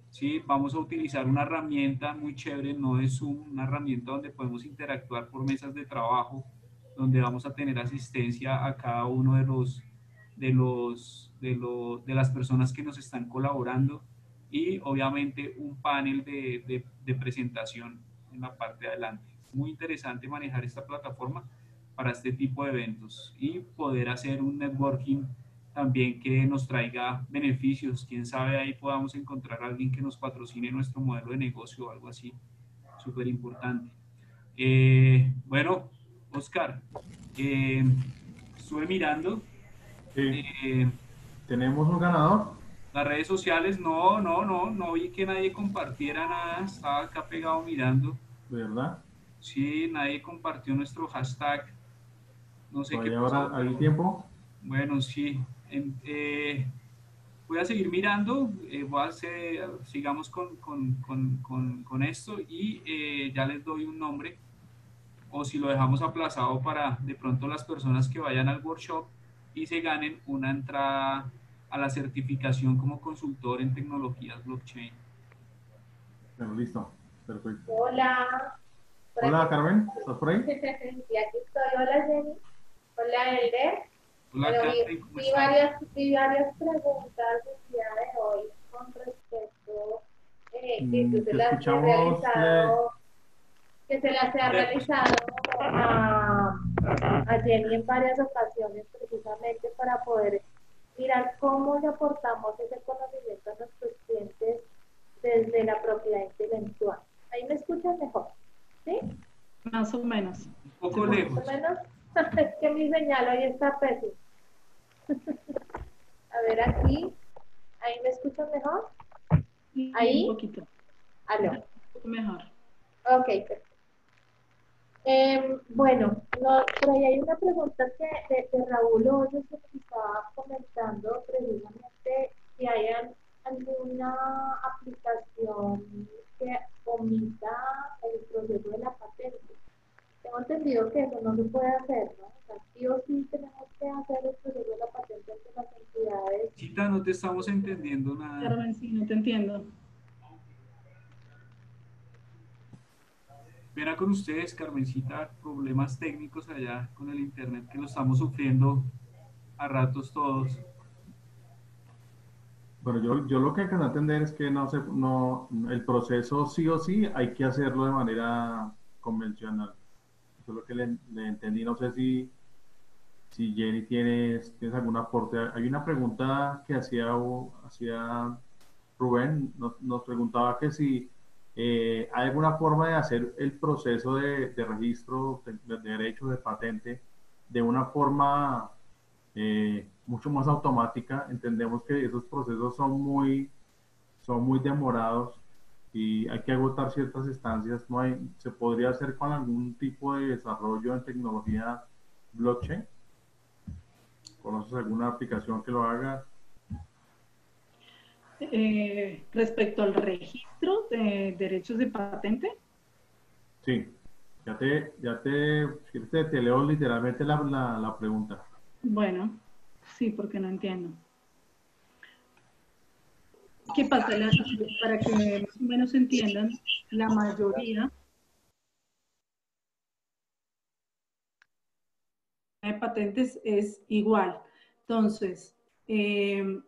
¿Sí? Vamos a utilizar una herramienta muy chévere, no es Zoom, una herramienta donde podemos interactuar por mesas de trabajo, donde vamos a tener asistencia a cada uno de las personas que nos están colaborando y obviamente un panel de presentación en la parte de adelante. Muy interesante manejar esta plataforma para este tipo de eventos y poder hacer un networking también que nos traiga beneficios. Quién sabe, ahí podamos encontrar a alguien que nos patrocine nuestro modelo de negocio o algo así. Súper importante. Bueno, Oscar, estuve mirando Sí. eh, ¿Tenemos un ganador? las redes sociales. No vi que nadie compartiera nada. Estaba acá pegado mirando. ¿De verdad? Sí, nadie compartió nuestro hashtag. No sé qué ¿Todavía pasó, ahora hay pero tiempo? bueno, sí. Voy a seguir mirando, sigamos con esto y ya les doy un nombre o si lo dejamos aplazado para de pronto las personas que vayan al workshop y se ganen una entrada a la certificación como consultor en tecnologías blockchain. Bueno, listo. Perfecto. Hola, por aquí Hola, estoy. Carmen, ¿estás por ahí? Sí, aquí estoy. Hola, Jenny. Hola, Elder. Hola, Bueno, Carmen, ¿cómo vi estás? varias preguntas el día de hoy con respecto que Te se las he escuchamos. realizado, que se las he realizado a Jenny en varias ocasiones precisamente para poder mirar cómo le aportamos ese conocimiento a nuestros clientes desde la propiedad intelectual. Ahí me escuchan mejor, ¿sí? Más o menos. Un poco Sí, lejos. Más o menos. Es que mi señal hoy está pésimo. A ver aquí. ¿Ahí me escuchan mejor? Y ¿Ahí? un poquito. Aló. Un poco mejor. Ok, perfecto. Bueno, no, por ahí hay una pregunta de Raúl Hoyos que nos estaba comentando precisamente si hay alguna aplicación que omita el proceso de la patente. Tengo entendido que eso no se puede hacer, ¿no? O sea, sí o sí tenemos que hacer el proceso de la patente ante las entidades. Chita, no te estamos entendiendo nada. Carmen, sí, no te entiendo. Verá con ustedes, Carmencita, problemas técnicos allá con el internet que lo estamos sufriendo a ratos todos. Bueno, yo lo que alcanzo a entender es que el proceso sí o sí hay que hacerlo de manera convencional. Eso es lo que le entendí. No sé si Jenny tienes algún aporte. Hay una pregunta que hacía Rubén, nos preguntaba que si hay alguna forma de hacer el proceso de registro de derechos de patente de una forma mucho más automática. Entendemos que esos procesos son muy demorados y hay que agotar ciertas instancias. ¿Se podría hacer con algún tipo de desarrollo en tecnología blockchain? ¿Conoces alguna aplicación que lo haga? Respecto al registro de derechos de patente, Sí, si quieres te leo literalmente la pregunta. bueno, sí, porque no entiendo. ¿Qué pasa? Para que más o menos entiendan, la mayoría de patentes es igual. Entonces, se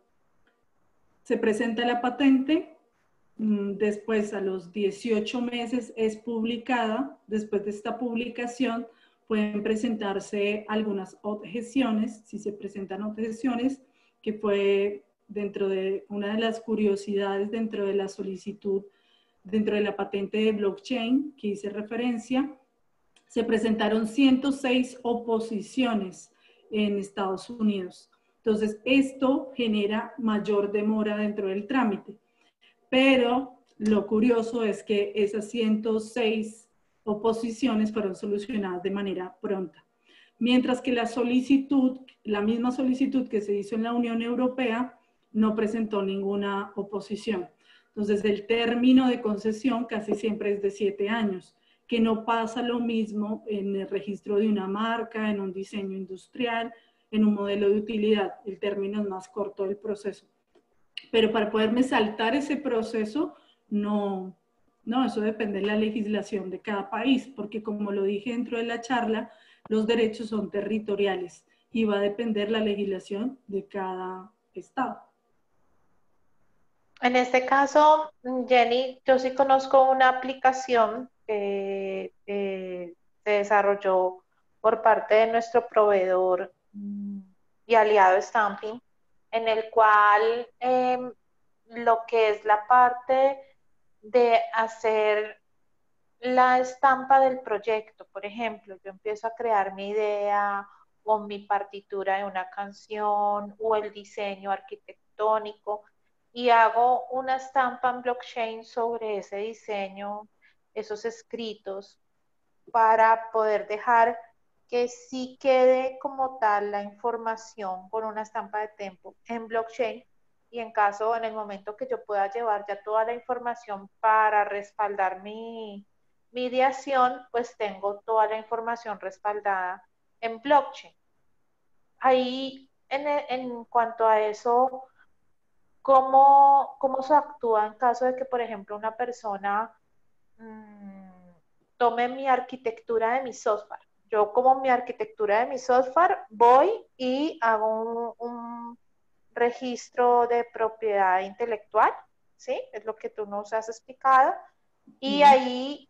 presenta la patente, después a los 18 meses es publicada. Después de esta publicación pueden presentarse algunas objeciones, si se presentan objeciones, que fue dentro de una de las curiosidades dentro de la solicitud, dentro de la patente de blockchain que hice referencia. Se presentaron 106 oposiciones en Estados Unidos. Entonces, esto genera mayor demora dentro del trámite. Pero lo curioso es que esas 106 oposiciones fueron solucionadas de manera pronta. Mientras que la misma solicitud que se hizo en la Unión Europea, no presentó ninguna oposición. Entonces, el término de concesión casi siempre es de 7 años, que no pasa lo mismo en el registro de una marca, en un diseño industrial, en un modelo de utilidad. El término es más corto del proceso. Pero para poderme saltar ese proceso, no, eso depende de la legislación de cada país, porque como lo dije dentro de la charla, los derechos son territoriales y va a depender la legislación de cada estado. En este caso, Jenny, yo sí conozco una aplicación que se desarrolló por parte de nuestro proveedor y aliado Stamping, en el cual lo que es la parte de hacer la estampa del proyecto, por ejemplo, yo empiezo a crear mi idea o mi partitura de una canción o el diseño arquitectónico y hago una estampa en blockchain sobre ese diseño, esos escritos, para poder dejar que sí quede como tal la información con una estampa de tiempo en blockchain y en el momento que yo pueda llevar ya toda la información para respaldar mi ideación, pues tengo toda la información respaldada en blockchain. Ahí, en cuanto a eso, ¿cómo se actúa en caso de que, por ejemplo, una persona tome mi arquitectura de mi software? Yo como mi arquitectura de mi software voy y hago un registro de propiedad intelectual ¿sí? Es lo que tú nos has explicado. Y Ujú. ahí,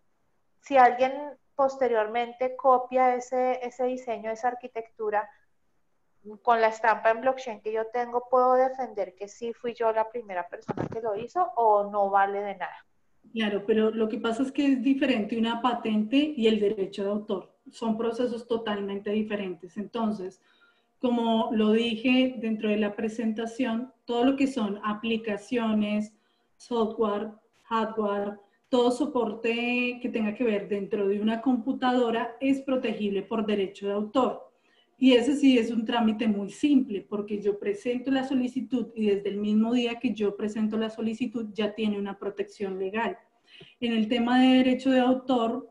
si alguien posteriormente copia ese diseño, esa arquitectura, con la estampa en blockchain que yo tengo, ¿puedo defender que sí fui yo la primera persona que lo hizo o no vale de nada? Claro, pero lo que pasa es que es diferente una patente y el derecho de autor. Son procesos totalmente diferentes. Entonces, como lo dije dentro de la presentación, todo lo que son aplicaciones, software, hardware, todo soporte que tenga que ver dentro de una computadora es protegible por derecho de autor. Y ese sí es un trámite muy simple, porque yo presento la solicitud y desde el mismo día que yo presento la solicitud ya tiene una protección legal. En el tema de derecho de autor,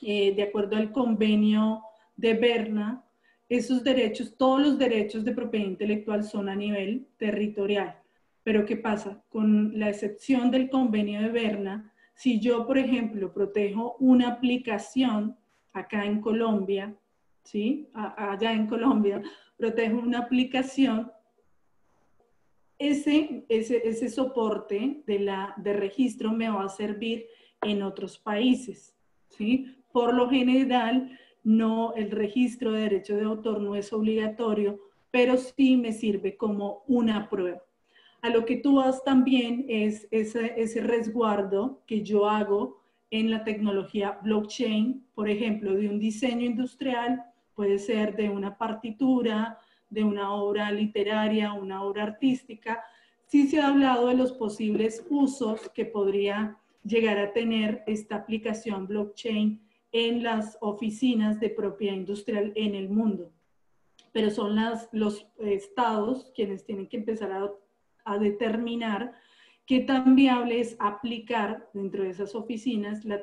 de acuerdo al convenio de Berna, esos derechos, todos los derechos de propiedad intelectual son a nivel territorial. Pero ¿qué pasa? Con la excepción del convenio de Berna, si yo, por ejemplo, protejo una aplicación acá en Colombia, ¿sí? Allá en Colombia, protejo una aplicación, ese soporte de registro me va a servir en otros países, ¿sí? Por lo general, no, el registro de derecho de autor no es obligatorio, pero sí me sirve como una prueba. A lo que tú vas también es ese resguardo que yo hago en la tecnología blockchain, por ejemplo, de un diseño industrial, puede ser de una partitura, de una obra literaria, una obra artística. Sí se ha hablado de los posibles usos que podría llegar a tener esta aplicación blockchain en las oficinas de propiedad industrial en el mundo. Pero son los estados quienes tienen que empezar a determinar qué tan viable es aplicar dentro de esas oficinas la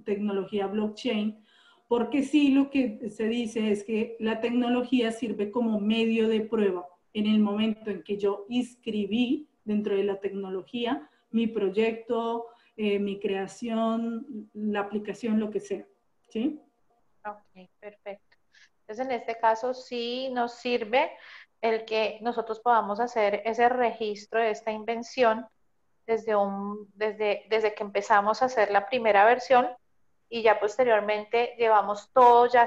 tecnología blockchain, porque sí lo que se dice es que la tecnología sirve como medio de prueba. En el momento en que yo inscribí dentro de la tecnología mi proyecto, mi creación, la aplicación, lo que sea, ¿sí? Ok, perfecto. Entonces, en este caso sí nos sirve el que nosotros podamos hacer ese registro de esta invención desde que empezamos a hacer la primera versión y ya posteriormente llevamos todo ya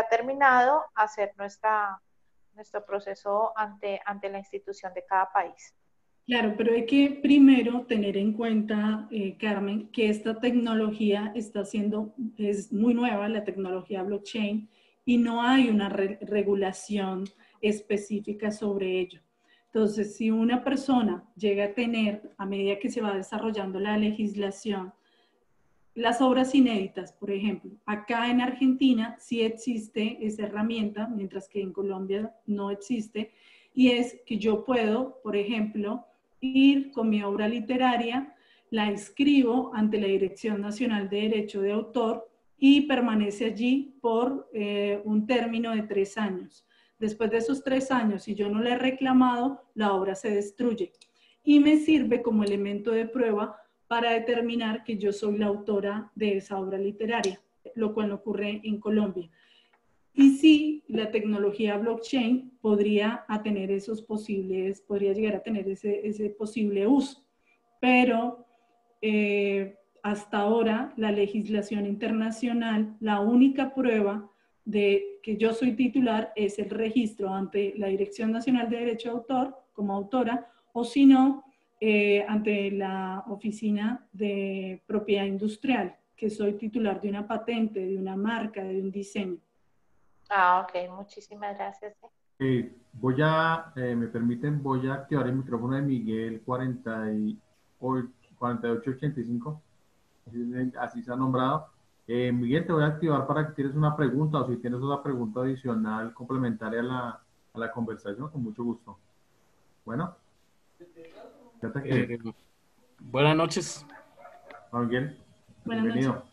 terminado a hacer nuestro proceso ante la institución de cada país. Claro, pero hay que primero tener en cuenta, Carmen, que esta tecnología es muy nueva, la tecnología blockchain, y no hay una regulación específica sobre ello. Entonces, si una persona llega a tener, a medida que se va desarrollando la legislación, las obras inéditas, por ejemplo, acá en Argentina sí existe esa herramienta, mientras que en Colombia no existe, y es que yo puedo, por ejemplo, ir con mi obra literaria, la escribo ante la Dirección Nacional de Derecho de Autor y permanece allí por un término de 3 años. Después de esos 3 años, si yo no la he reclamado, la obra se destruye y me sirve como elemento de prueba para determinar que yo soy la autora de esa obra literaria, lo cual ocurre en Colombia. Y sí, la tecnología blockchain podría llegar a tener ese posible uso, pero hasta ahora la legislación internacional, la única prueba de que yo soy titular es el registro ante la Dirección Nacional de Derecho de Autor como autora, o si no, ante la Oficina de Propiedad Industrial, que soy titular de una patente, de una marca, de un diseño. Ah, ok, muchísimas gracias. Me permiten, voy a activar el micrófono de Miguel 4885, así se ha nombrado. Miguel, te voy a activar para que tienes una pregunta o si tienes otra pregunta adicional complementaria a la conversación, con mucho gusto. Bueno, ya te activé. Buenas noches. Miguel, Buenas noches. bienvenido.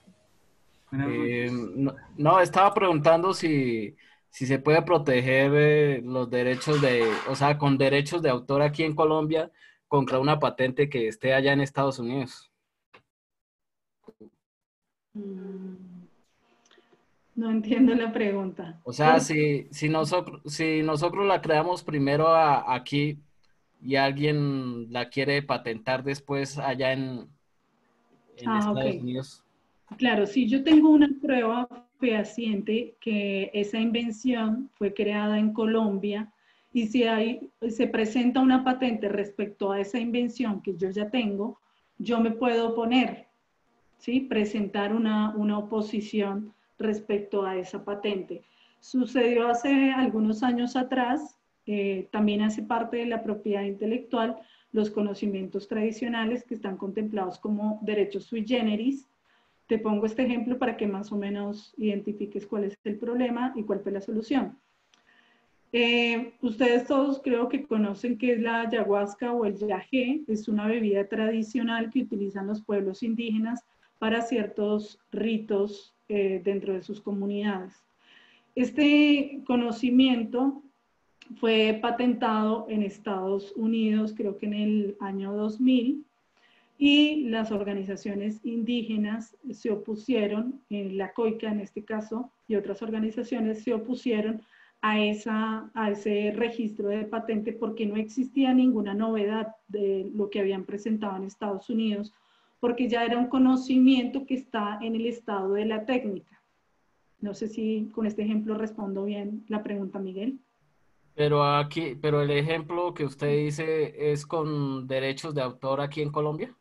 Buenas noches. No, estaba preguntando si se puede proteger los derechos o sea, con derechos de autor aquí en Colombia contra una patente que esté allá en Estados Unidos. No entiendo la pregunta. O sea, si nosotros la creamos primero aquí, y alguien la quiere patentar después allá en Ok. Estados Unidos. Claro, si yo tengo una prueba fehaciente que esa invención fue creada en Colombia y si se presenta una patente respecto a esa invención que yo ya tengo, yo me puedo oponer, ¿sí? Presentar una oposición respecto a esa patente. Sucedió hace algunos años atrás, también hace parte de la propiedad intelectual los conocimientos tradicionales que están contemplados como derechos sui generis. Te pongo este ejemplo para que más o menos identifiques cuál es el problema y cuál fue la solución. Ustedes todos creo que conocen qué es la ayahuasca o el yagé. Es una bebida tradicional que utilizan los pueblos indígenas para ciertos ritos dentro de sus comunidades. Este conocimiento fue patentado en Estados Unidos, creo que en el año 2000, y las organizaciones indígenas se opusieron, la COICA en este caso, y otras organizaciones se opusieron a ese registro de patente porque no existía ninguna novedad de lo que habían presentado en Estados Unidos, porque ya era un conocimiento que está en el estado de la técnica. No sé si con este ejemplo respondo bien la pregunta, Miguel. Pero el ejemplo que usted dice es con derechos de autor aquí en Colombia.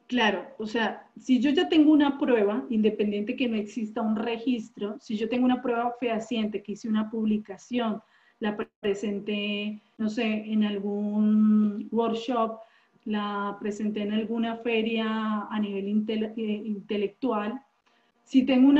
Claro, o sea, si yo ya tengo una prueba, independiente que no exista un registro, si yo tengo una prueba fehaciente, que hice una publicación, la presenté, no sé, en algún workshop, la presenté en alguna feria a nivel intelectual, si tengo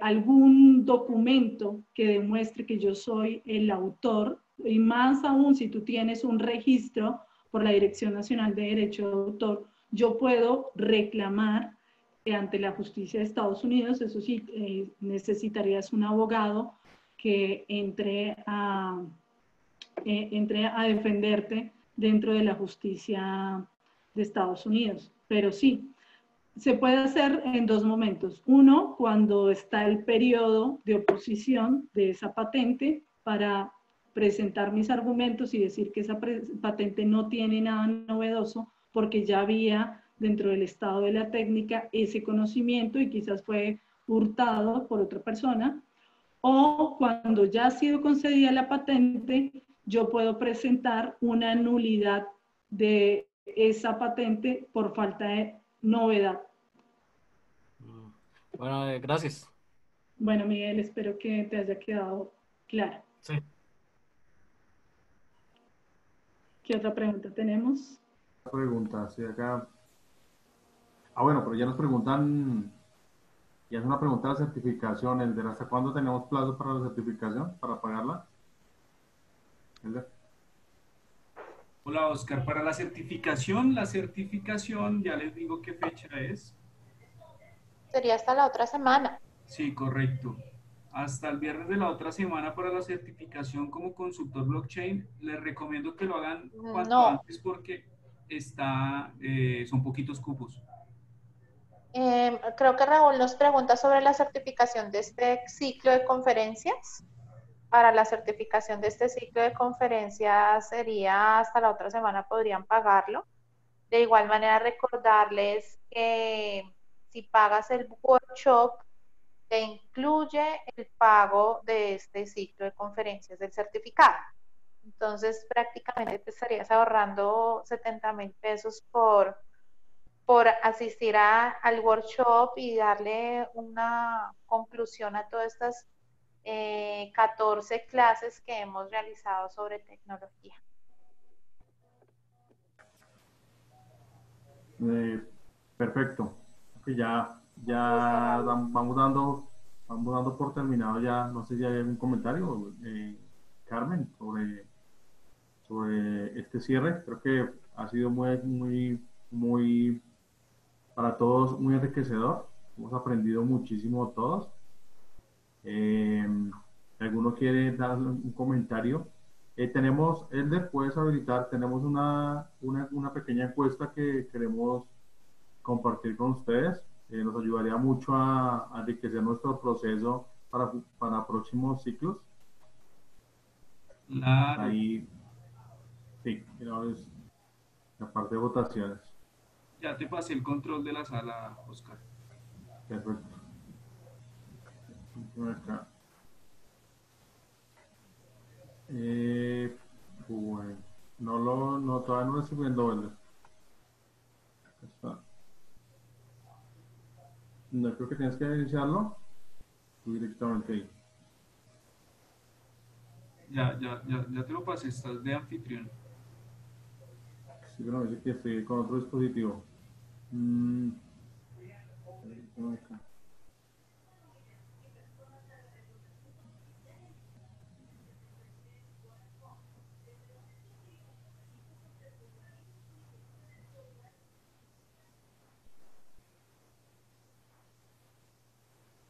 algún documento que demuestre que yo soy el autor, y más aún si tú tienes un registro por la Dirección Nacional de Derecho de Autor, yo puedo reclamar ante la justicia de Estados Unidos. Eso sí, necesitarías un abogado que entre a defenderte dentro de la justicia de Estados Unidos. Pero sí, se puede hacer en dos momentos. Uno, cuando está el periodo de oposición de esa patente para presentar mis argumentos y decir que esa patente no tiene nada novedoso porque ya había dentro del estado de la técnica ese conocimiento y quizás fue hurtado por otra persona. O cuando ya ha sido concedida la patente, yo puedo presentar una nulidad de esa patente por falta de novedad. Bueno, gracias. Bueno, Miguel, espero que te haya quedado claro. Sí. ¿Qué otra pregunta tenemos? Pregunta, sí, acá. Ah, bueno, pero ya nos preguntan, ya es una pregunta de la certificación, Elder, ¿hasta cuándo tenemos plazo para la certificación, para pagarla? Elder. Hola Oscar, para la certificación, ya les digo qué fecha es. Sería hasta la otra semana. Sí, correcto. Hasta el viernes de la otra semana para la certificación como consultor blockchain. Les recomiendo que lo hagan cuanto No, antes porque son poquitos cupos. creo que Raúl nos pregunta sobre la certificación de este ciclo de conferencias. Para la certificación de este ciclo de conferencias sería hasta la otra semana, podrían pagarlo. De igual manera, recordarles que si pagas el workshop, te incluye el pago de este ciclo de conferencias del certificado. Entonces, prácticamente te estarías ahorrando 70,000 pesos por asistir al workshop y darle una conclusión a todas estas 14 clases que hemos realizado sobre tecnología. Perfecto. Que ya vamos dando por terminado ya. No sé si hay algún comentario, Carmen, sobre este cierre. Creo que ha sido muy, para todos muy enriquecedor. Hemos aprendido muchísimo todos. ¿Alguno quiere dar un comentario? Tenemos, Elder, puedes habilitar, tenemos una pequeña encuesta que queremos compartir con ustedes. Nos ayudaría mucho a enriquecer nuestro proceso para próximos ciclos. Claro. Ahí Sí, pero es la parte de votaciones. Ya te pasé el control de la sala, Oscar. Perfecto. Acá. Bueno, todavía no lo estoy viendo, ¿verdad? Acá está. No creo que tienes que iniciarlo tú directamente ahí. Ya te lo pasé, estás de anfitrión. Sí, pero me dice que estoy con otro dispositivo. Acá.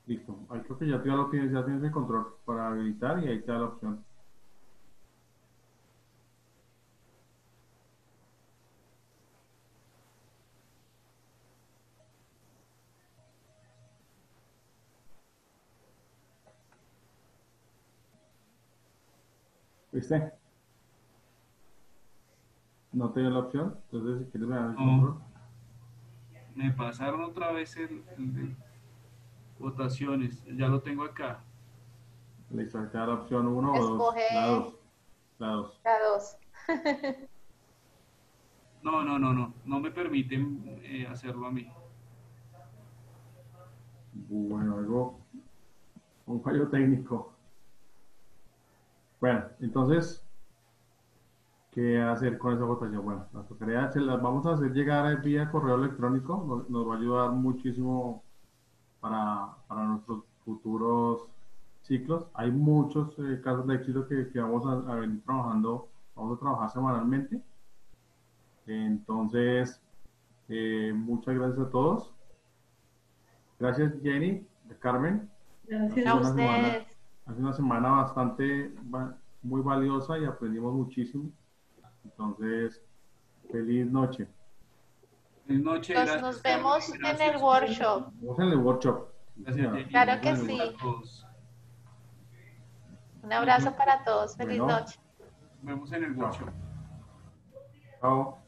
Listo. Ahí creo que ya tienes el control para habilitar y ahí te da la opción. ¿Viste? No te dio la opción. Entonces, si quieres me das el control. Me pasaron otra vez el de votaciones. Ya lo tengo acá. Listo, ahí te da la opción 1 o 2. Escoge La 2. La 2. la 2. No me permiten hacerlo a mí. Bueno, un fallo técnico. Bueno, entonces, ¿qué hacer con esa votación? Bueno, las vamos a hacer llegar vía correo electrónico. Nos va a ayudar muchísimo para nuestros futuros ciclos. Hay muchos casos de éxito que vamos a venir trabajando, vamos a trabajar semanalmente. Entonces, muchas gracias a todos. Gracias, Jenny, Carmen. Gracias. A ustedes. Hace una semana muy valiosa y aprendimos muchísimo. Entonces, feliz noche. Buenas noches, gracias, Nos Carmen. vemos en el Gracias. workshop. Vamos en el workshop. Gracias, Jenny. Claro que Vamos en el sí. workshop. A todos. Un abrazo para todos. Feliz Bueno. noche. Nos vemos en el Chao. workshop. Chao.